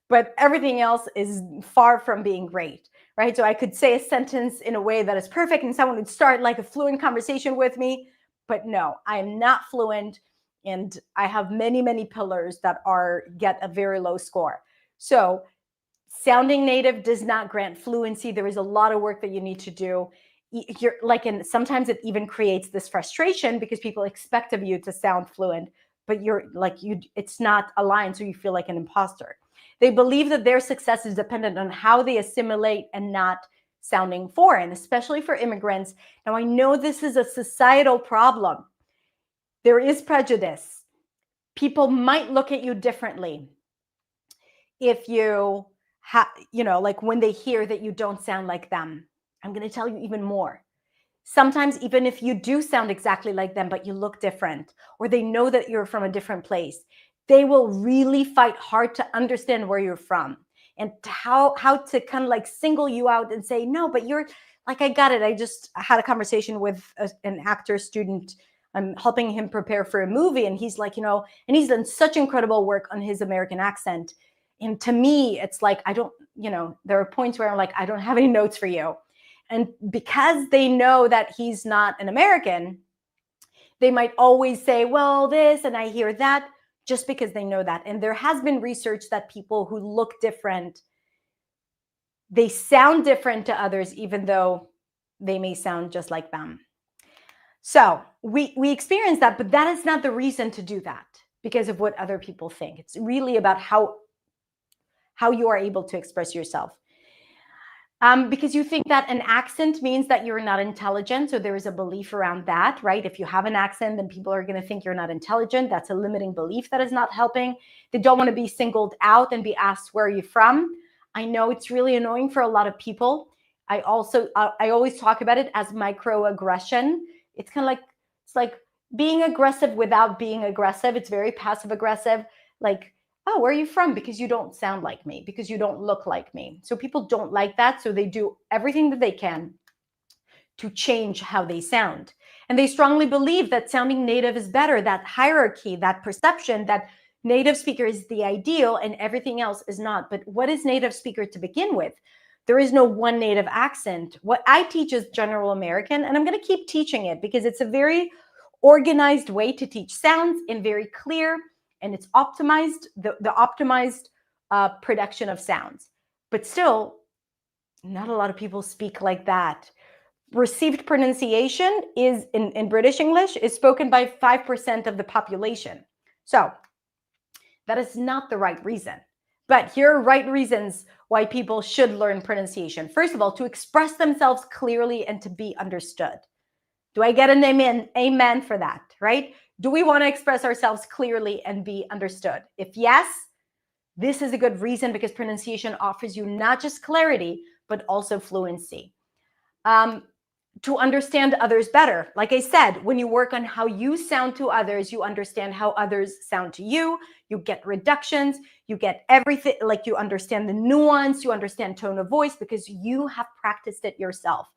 but everything else is far from being great, right? So I could say a sentence in a way that is perfect and someone would start like a fluent conversation with me, but no, I am not fluent. And I have many, many pillars that get a very low score. So sounding native does not grant fluency. There is a lot of work that you need to do. And sometimes it even creates this frustration because people expect of you to sound fluent, but it's not aligned, so you feel like an imposter. They believe that their success is dependent on how they assimilate and not sounding foreign, especially for immigrants. Now, I know this is a societal problem. There is prejudice. People might look at you differently if you like when they hear that you don't sound like them. I'm going to tell you even more. Sometimes even if you do sound exactly like them, but you look different, or they know that you're from a different place, they will really fight hard to understand where you're from and how to kind of like single you out and say, no, but you're like, I got it. I just had a conversation with an actor student. I'm helping him prepare for a movie. And he's like, and he's done such incredible work on his American accent. And to me, it's like, there are points where I'm like, I don't have any notes for you. And because they know that he's not an American, they might always say, well, this, and I hear that, just because they know that. And there has been research that people who look different, they sound different to others, even though they may sound just like them. So we experience that, but that is not the reason to do that because of what other people think. It's really about how you are able to express yourself. Because you think that an accent means that you're not intelligent. So there is a belief around that, right? If you have an accent, then people are going to think you're not intelligent. That's a limiting belief that is not helping. They don't want to be singled out and be asked, where are you from? I know it's really annoying for a lot of people. I always talk about it as microaggression. It's kind of like, it's like being aggressive without being aggressive. It's very passive aggressive. Like, oh, where are you from? Because you don't sound like me, because you don't look like me. So people don't like that. So they do everything that they can to change how they sound. And they strongly believe that sounding native is better, that hierarchy, that perception that native speaker is the ideal and everything else is not. But what is native speaker to begin with? There is no one native accent. What I teach is general American, and I'm going to keep teaching it because it's a very organized way to teach sounds and very clear. And it's optimized, the optimized production of sounds. But still, not a lot of people speak like that. Received pronunciation is, in British English, is spoken by 5% of the population. So that is not the right reason. But here are right reasons why people should learn pronunciation. First of all, to express themselves clearly and to be understood. Do I get an amen for that, right? Do we want to express ourselves clearly and be understood? If yes, this is a good reason because pronunciation offers you not just clarity, but also fluency. To understand others better. Like I said, when you work on how you sound to others, you understand how others sound to you. You get reductions, you get everything, like you understand the nuance, you understand tone of voice because you have practiced it yourself.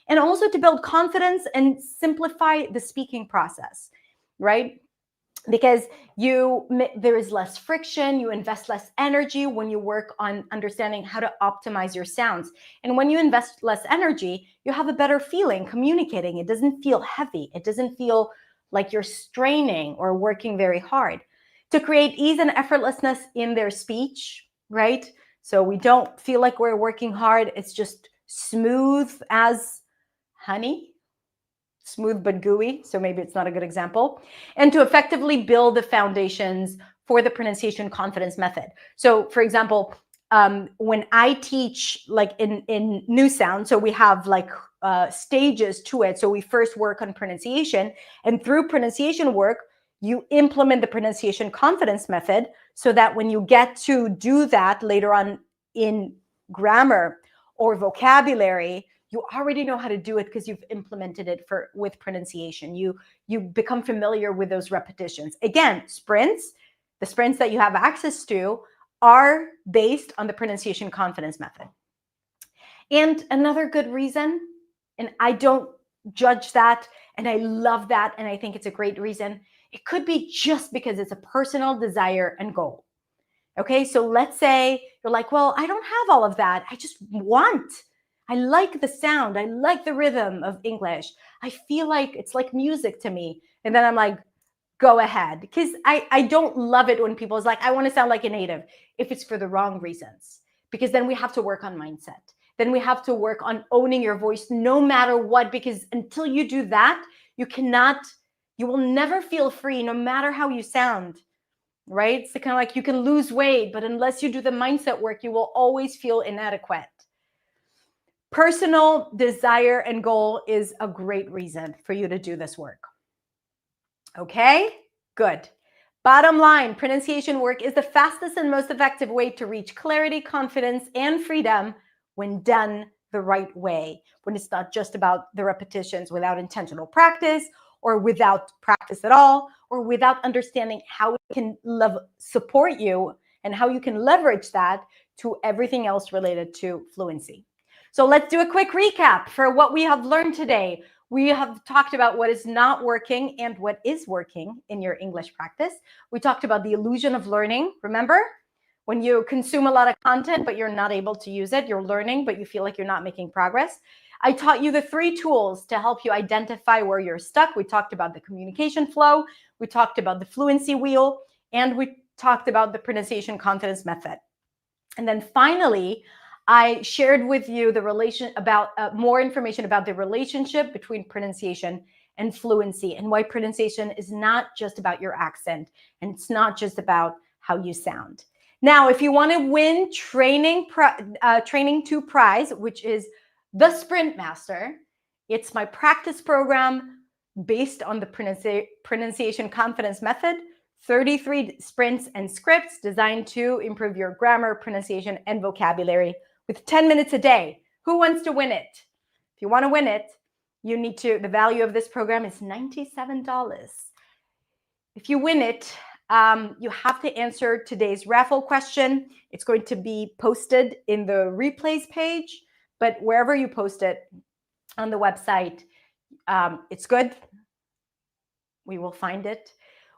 And also to build confidence and simplify the speaking process, right? Because there is less friction, you invest less energy when you work on understanding how to optimize your sounds. And when you invest less energy, you have a better feeling communicating. It doesn't feel heavy. It doesn't feel like you're straining or working very hard. To create ease and effortlessness in their speech, right? So we don't feel like we're working hard. It's just smooth as honey. Smooth but gooey, so maybe it's not a good example. And to effectively build the foundations for the pronunciation confidence method. So for example, when I teach like in New Sound, so we have like stages to it. So we first work on pronunciation, and through pronunciation work, you implement the pronunciation confidence method so that when you get to do that later on in grammar or vocabulary, you already know how to do it because you've implemented it with pronunciation. You become familiar with those repetitions. Again, the sprints that you have access to are based on the pronunciation confidence method. And another good reason, and I don't judge that, and I love that, and I think it's a great reason, it could be just because it's a personal desire and goal. Okay, so let's say you're like, well, I don't have all of that. I like the sound. I like the rhythm of English. I feel like it's like music to me. And then I'm like, go ahead. Because I don't love it when people's like, I want to sound like a native, if it's for the wrong reasons. Because then we have to work on mindset. Then we have to work on owning your voice no matter what, because until you do that, you will never feel free no matter how you sound. Right? It's kind of like you can lose weight, but unless you do the mindset work, you will always feel inadequate. Personal desire and goal is a great reason for you to do this work. Okay, good. Bottom line, pronunciation work is the fastest and most effective way to reach clarity, confidence, and freedom when done the right way, when it's not just about the repetitions without intentional practice, or without practice at all, or without understanding how it can support you and how you can leverage that to everything else related to fluency. So let's do a quick recap for what we have learned today. We have talked about what is not working and what is working in your English practice. We talked about the illusion of learning. Remember? When you consume a lot of content, but you're not able to use it, you're learning, but you feel like you're not making progress. I taught you the 3 tools to help you identify where you're stuck. We talked about the communication flow, we talked about the fluency wheel, and we talked about the pronunciation confidence method. And then finally, I shared with you more information about the relationship between pronunciation and fluency, and why pronunciation is not just about your accent, and it's not just about how you sound. Now, if you want to win Training 2 prize, which is the Sprint Master, it's my practice program based on the pronunciation confidence method, 33 sprints and scripts designed to improve your grammar, pronunciation, and vocabulary with 10 minutes a day. Who wants to win it? If you want to win it, the value of this program is $97. If you win it, you have to answer today's raffle question. It's going to be posted in the replays page, but wherever you post it on the website, it's good. We will find it.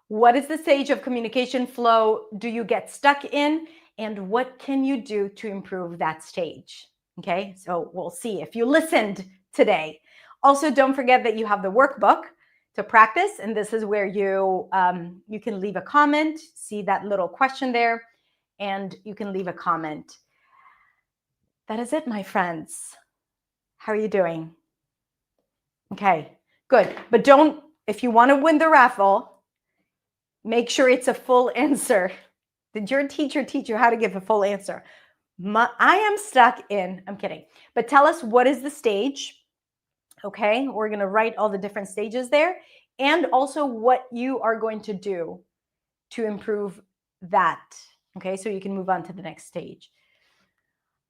What is the stage of communication flow do you get stuck in? And what can you do to improve that stage? Okay, so we'll see if you listened today. Also, don't forget that you have the workbook to practice, and this is where you can leave a comment. See that little question there, and you can leave a comment. That is it, my friends. How are you doing? Okay, good. But if you want to win the raffle, make sure it's a full answer. Did your teacher teach you how to give a full answer? I am stuck in, I'm kidding, but tell us, what is the stage? Okay, we're going to write all the different stages there, and also what you are going to do to improve that. Okay, so you can move on to the next stage.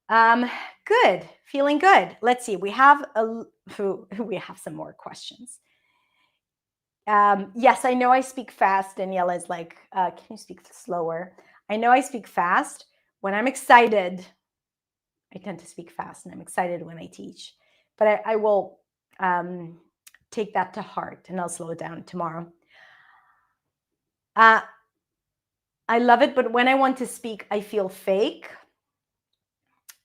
Good, feeling good. Let's see, we have some more questions. Yes, I know I speak fast. Daniela is like, can you speak slower? I know I speak fast. When I'm excited, I tend to speak fast, and I'm excited when I teach. But I will take that to heart, and I'll slow it down tomorrow. I love it, but when I want to speak, I feel fake.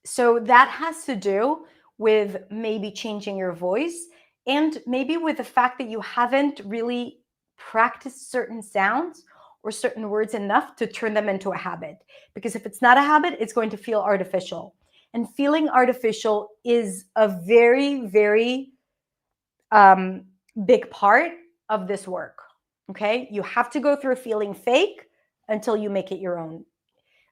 So that has to do with maybe changing your voice, and maybe with the fact that you haven't really practiced certain sounds or certain words enough to turn them into a habit. Because if it's not a habit, it's going to feel artificial. And feeling artificial is a very, very big part of this work. Okay, you have to go through feeling fake until you make it your own.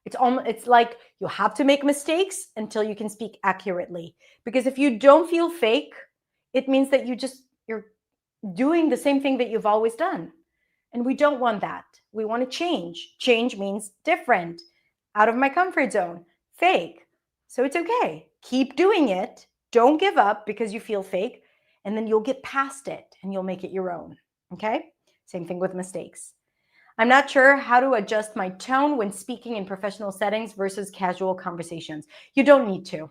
It's like you have to make mistakes until you can speak accurately. Because if you don't feel fake, it means that you're doing the same thing that you've always done. And we don't want that. We want to change. Change means different, out of my comfort zone, fake. So it's okay. Keep doing it. Don't give up because you feel fake. And then you'll get past it and you'll make it your own. Okay? Same thing with mistakes. I'm not sure how to adjust my tone when speaking in professional settings versus casual conversations. You don't need to.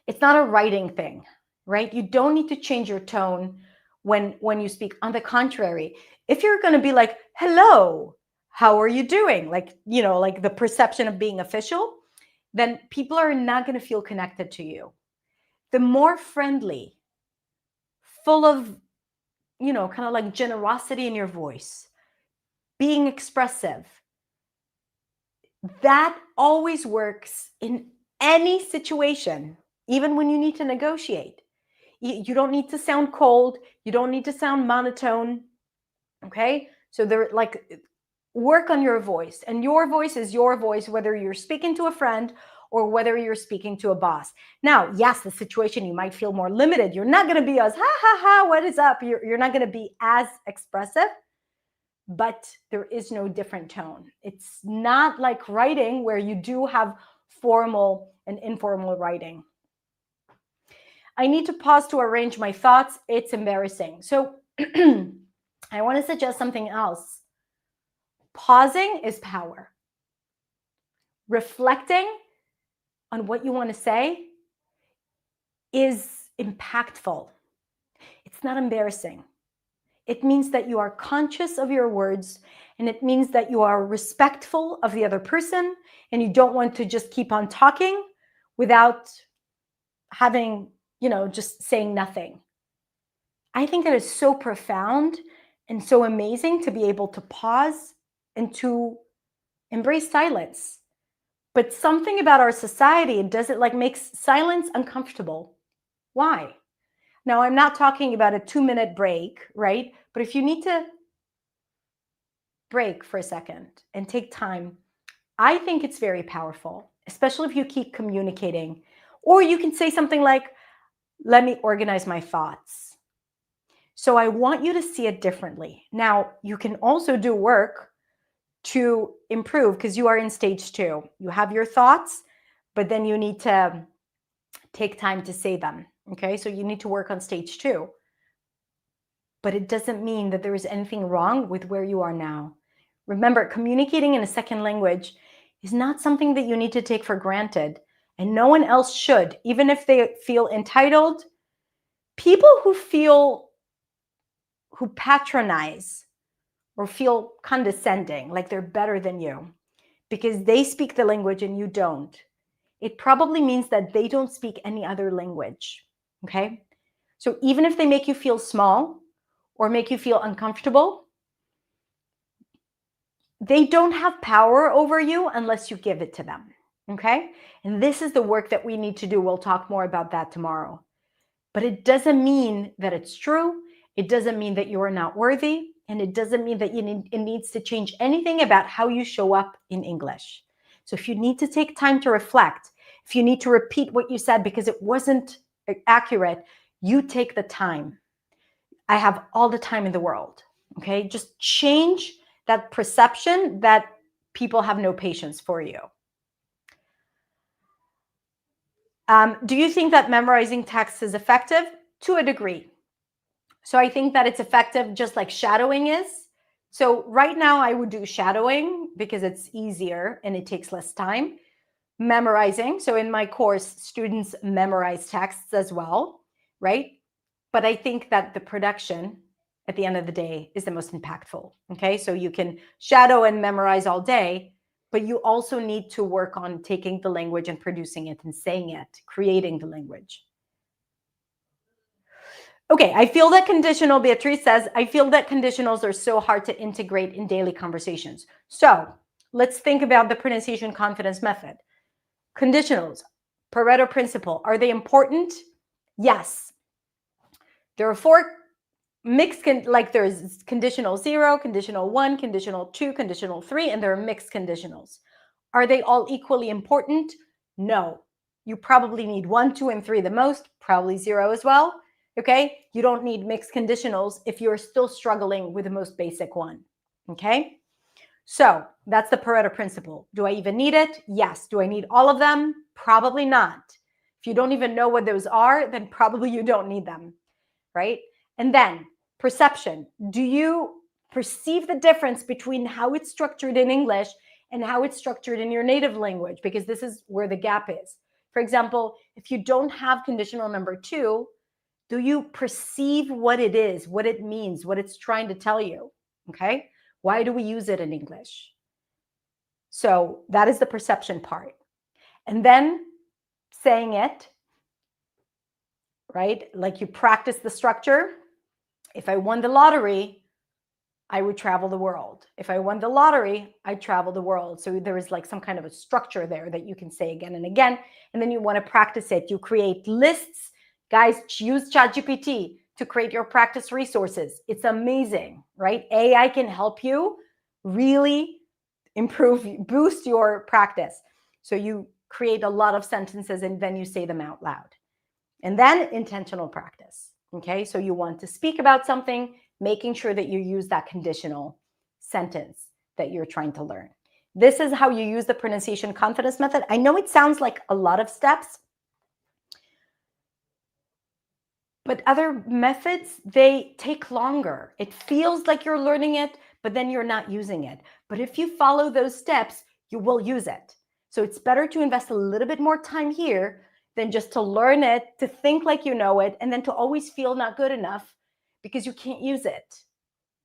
It's not a writing thing, right? You don't need to change your tone when you speak. On the contrary, if you're going to be like, hello, how are you doing? Like, like the perception of being official, then people are not going to feel connected to you. The more friendly, full of, kind of like generosity in your voice, being expressive, that always works in any situation, even when you need to negotiate. You don't need to sound cold. You don't need to sound monotone. Okay? So work on your voice. And your voice is your voice, whether you're speaking to a friend or whether you're speaking to a boss. Now, yes, the situation, you might feel more limited. You're not going to be as, ha, ha, ha, what is up? You're not going to be as expressive, but there is no different tone. It's not like writing where you do have formal and informal writing. I need to pause to arrange my thoughts. It's embarrassing. So I want to suggest something else. Pausing is power. Reflecting on what you want to say is impactful. It's not embarrassing. It means that you are conscious of your words, and it means that you are respectful of the other person, and you don't want to just keep on talking without having, just saying nothing. I think that is so profound and so amazing to be able to pause and to embrace silence. But something about our society, makes silence uncomfortable. Why? Now, I'm not talking about a 2-minute break, right? But if you need to break for a second and take time, I think it's very powerful, especially if you keep communicating. Or you can say something like, let me organize my thoughts. So I want you to see it differently. Now, you can also do work to improve because you are in stage 2. You have your thoughts, but then you need to take time to say them. Okay, so you need to work on stage 2. But it doesn't mean that there is anything wrong with where you are now. Remember, communicating in a second language is not something that you need to take for granted, and no one else should, even if they feel entitled. People who patronize or feel condescending, like they're better than you, because they speak the language and you don't, it probably means that they don't speak any other language, okay? So even if they make you feel small or make you feel uncomfortable, they don't have power over you unless you give it to them, okay? And this is the work that we need to do. We'll talk more about that tomorrow. But it doesn't mean that it's true. It doesn't mean that you are not worthy. And it doesn't mean that it needs to change anything about how you show up in English. So if you need to take time to reflect, if you need to repeat what you said because it wasn't accurate, you take the time. I have all the time in the world, okay? Just change that perception that people have no patience for you. Do you think that memorizing text is effective? To a degree. So I think that it's effective just like shadowing is. So right now I would do shadowing because it's easier and it takes less time. Memorizing. So in my course, students memorize texts as well, right? But I think that the production at the end of the day is the most impactful, okay? So you can shadow and memorize all day, but you also need to work on taking the language and producing it and saying it, creating the language. Okay, I feel that conditional, Beatrice says, I feel that conditionals are so hard to integrate in daily conversations. So let's think about the pronunciation confidence method. Conditionals, Pareto principle, are they important? Yes. There are 4 mixed, there's conditional 0, conditional 1, conditional 2, conditional 3, and there are mixed conditionals. Are they all equally important? No. You probably need 1, 2, and 3 the most, probably 0 as well. Okay? You don't need mixed conditionals if you're still struggling with the most basic one. Okay? So that's the Pareto principle. Do I even need it? Yes. Do I need all of them? Probably not. If you don't even know what those are, then probably you don't need them, right? And then perception. Do you perceive the difference between how it's structured in English and how it's structured in your native language? Because this is where the gap is. For example, if you don't have conditional number 2, do you perceive what it is, what it means, what it's trying to tell you? Okay. Why do we use it in English? So that is the perception part. And then saying it, right? Like you practice the structure. If I won the lottery, I would travel the world. If I won the lottery, I'd travel the world. So there is like some kind of a structure there that you can say again and again. And then you want to practice it. You create lists. Guys, use ChatGPT to create your practice resources. It's amazing, right? AI can help you really improve, boost your practice. So you create a lot of sentences and then you say them out loud. And then intentional practice. Okay, so you want to speak about something, making sure that you use that conditional sentence that you're trying to learn. This is how you use the pronunciation confidence method. I know it sounds like a lot of steps, but other methods, they take longer. It feels like you're learning it, but then you're not using it. But if you follow those steps, you will use it. So it's better to invest a little bit more time here than just to learn it, to think like you know it, and then to always feel not good enough because you can't use it.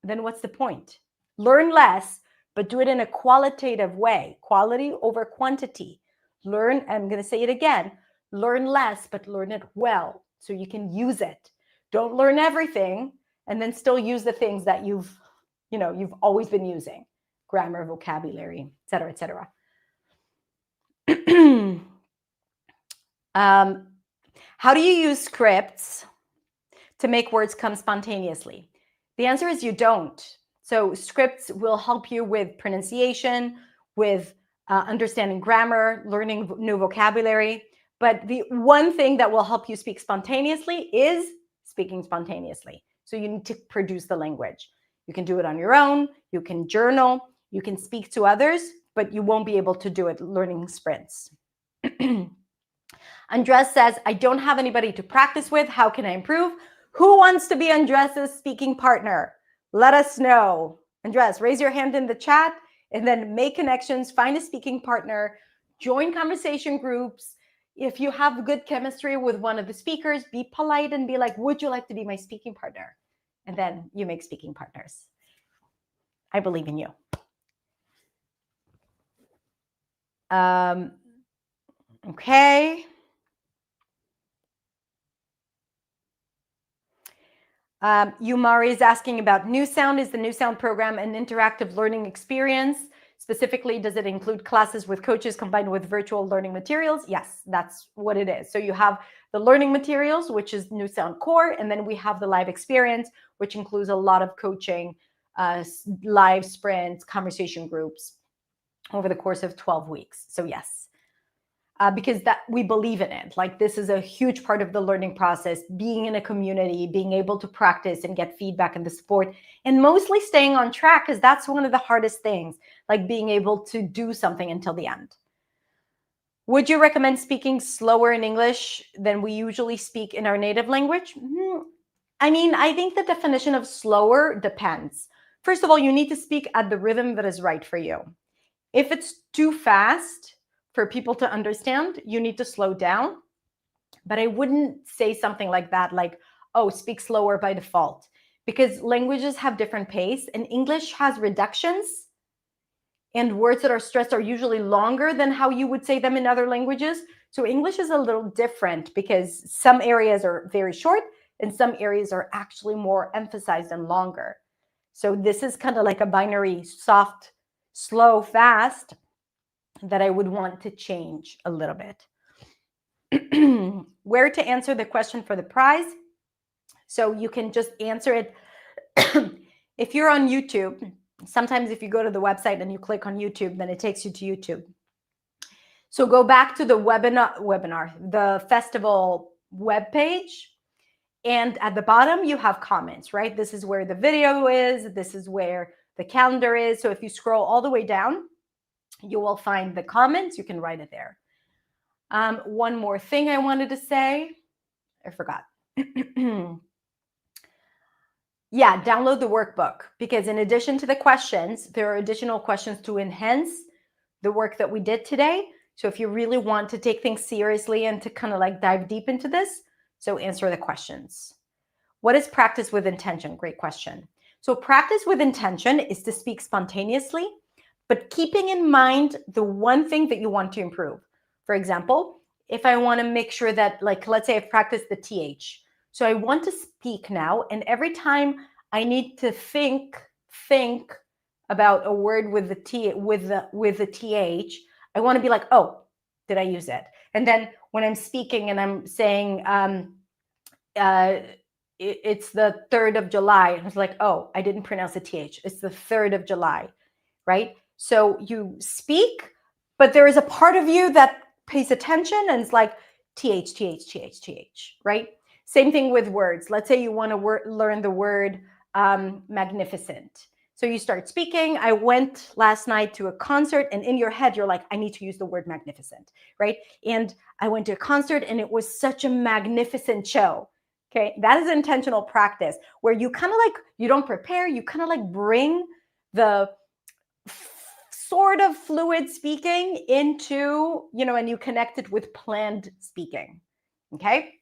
Then what's the point? Learn less, but do it in a qualitative way. Quality over quantity. Learn, I'm going to say it again, learn less, but learn it well so you can use it. Don't learn everything and then still use the things that you've always been using. Grammar, vocabulary, et cetera, et cetera. How do you use scripts to make words come spontaneously? The answer is you don't. So scripts will help you with pronunciation, with understanding grammar, learning new vocabulary. But the one thing that will help you speak spontaneously is speaking spontaneously. So you need to produce the language. You can do it on your own. You can journal. You can speak to others, but you won't be able to do it learning sprints. Andres says, I don't have anybody to practice with. How can I improve? Who wants to be Andres' speaking partner? Let us know. Andres, raise your hand in the chat and then make connections, find a speaking partner, join conversation groups. If you have good chemistry with one of the speakers, be polite and be like, would you like to be my speaking partner? And then you make speaking partners. I believe in you. Okay. Yumari is asking about New Sound. Is the New Sound program an interactive learning experience? Specifically, does it include classes with coaches combined with virtual learning materials? Yes, that's what it is. So you have the learning materials, which is New Sound Core, and then we have the live experience, which includes a lot of coaching, live sprints, conversation groups over the course of 12 weeks. So yes. Because that we believe in it. Like this is a huge part of the learning process, being in a community, being able to practice and get feedback and the support, and mostly staying on track, because that's one of the hardest things, like being able to do something until the end. Would you recommend speaking slower in English than we usually speak in our native language? I mean, I think the definition of slower depends. First of all, you need to speak at the rhythm that is right for you. If it's too fast for people to understand, you need to slow down. But I wouldn't say something like that, like, oh, speak slower by default, because languages have different pace and English has reductions and words that are stressed are usually longer than how you would say them in other languages. So English is a little different because some areas are very short and some areas are actually more emphasized and longer. So this is kind of like a binary, soft, slow, fast, that I would want to change a little bit. Where to answer the question for the prize? So you can just answer it. If you're on YouTube, sometimes if you go to the website and you click on YouTube, then it takes you to YouTube. So go back to the the festival webpage. And at the bottom, you have comments, right? This is where the video is. This is where the calendar is. So if you scroll all the way down, you will find the comments. You can write it there. One more thing I wanted to say. I forgot. Yeah, download the workbook, because in addition to the questions, there are additional questions to enhance the work that we did today. So if you really want to take things seriously and to kind of like dive deep into this, so answer the questions. What is practice with intention? Great question. So practice with intention is to speak spontaneously, but keeping in mind the one thing that you want to improve. For example, if I want to make sure that, like, let's say I've practiced the TH. So I want to speak now, and every time I need to think about a word with the T, with the TH, I want to be like, oh, did I use it? And then when I'm speaking and I'm saying it's the 3rd of July, and I was like, oh, I didn't pronounce the TH. It's the 3rd of July, right? So you speak, but there is a part of you that pays attention and it's like TH, TH, TH, TH, right? Same thing with words. Let's say you want to learn the word magnificent. So you start speaking. I went last night to a concert, and in your head, you're like, I need to use the word magnificent, right? And I went to a concert and it was such a magnificent show. Okay, that is intentional practice where you kind of like, you don't prepare, you kind of like bring the sort of fluid speaking into, and you connect it with planned speaking. Okay.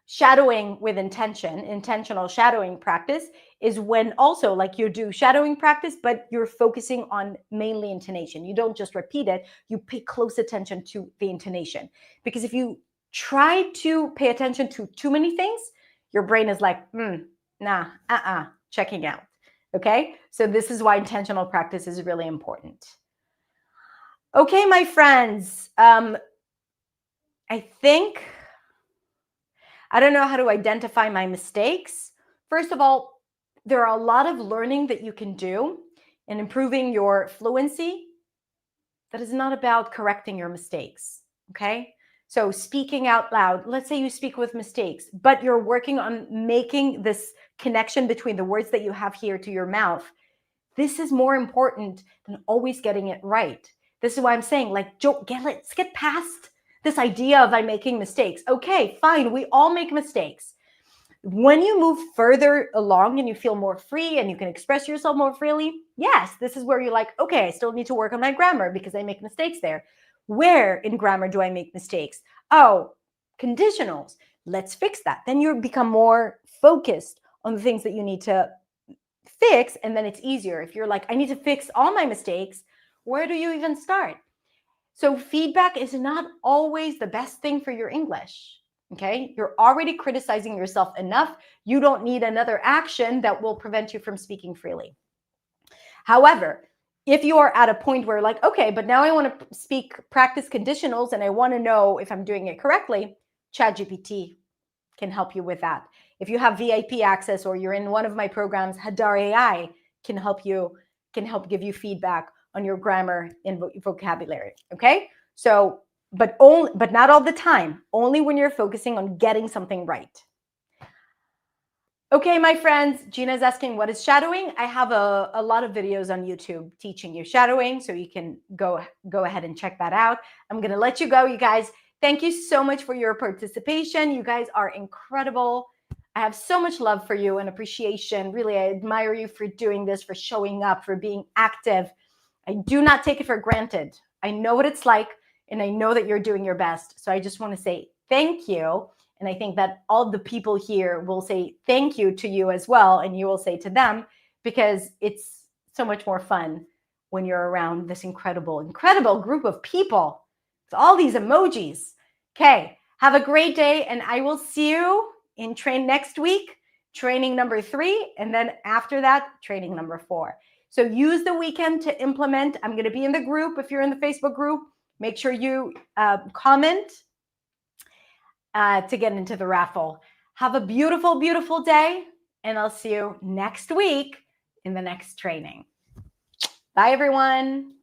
Shadowing with intention, intentional shadowing practice is when also like you do shadowing practice, but you're focusing on mainly intonation. You don't just repeat it, you pay close attention to the intonation. Because if you try to pay attention to too many things, your brain is like, checking out. Okay, so this is why intentional practice is really important. Okay, my friends, I don't know how to identify my mistakes. First of all, there are a lot of learning that you can do in improving your fluency that is not about correcting your mistakes, okay? So speaking out loud, let's say you speak with mistakes, but you're working on making this connection between the words that you have here to your mouth. This is more important than always getting it right. This is why I'm saying, like, let's get past this idea of I'm making mistakes. Okay, fine, we all make mistakes. When you move further along and you feel more free and you can express yourself more freely, yes, this is where you're like, okay, I still need to work on my grammar because I make mistakes there. Where in grammar do I make mistakes? Oh, conditionals. Let's fix that. Then you become more focused on the things that you need to fix, and then it's easier. If you're like, I need to fix all my mistakes, where do you even start? So feedback is not always the best thing for your English, okay? You're already criticizing yourself enough. You don't need another action that will prevent you from speaking freely. However, if you are at a point where like, okay, but now I want to practice conditionals and I want to know if I'm doing it correctly, ChatGPT can help you with that. If you have VIP access or you're in one of my programs, Hadar AI can help give you feedback on your grammar and vocabulary, okay? So, but not all the time, only when you're focusing on getting something right. Okay, my friends, Gina's asking, what is shadowing? I have a lot of videos on YouTube teaching you shadowing, so you can go ahead and check that out. I'm gonna let you go, you guys. Thank you so much for your participation. You guys are incredible. I have so much love for you and appreciation. Really, I admire you for doing this, for showing up, for being active. I do not take it for granted. I know what it's like, and I know that you're doing your best. So I just want to say thank you. And I think that all the people here will say thank you to you as well. And you will say to them, because it's so much more fun when you're around this incredible, incredible group of people with all these emojis. Okay, have a great day. And I will see you in train next week, training number 3. And then after that, training number 4. So use the weekend to implement. I'm going to be in the group. If you're in the Facebook group, make sure you comment to get into the raffle. Have a beautiful, beautiful day, and I'll see you next week in the next training. Bye, everyone.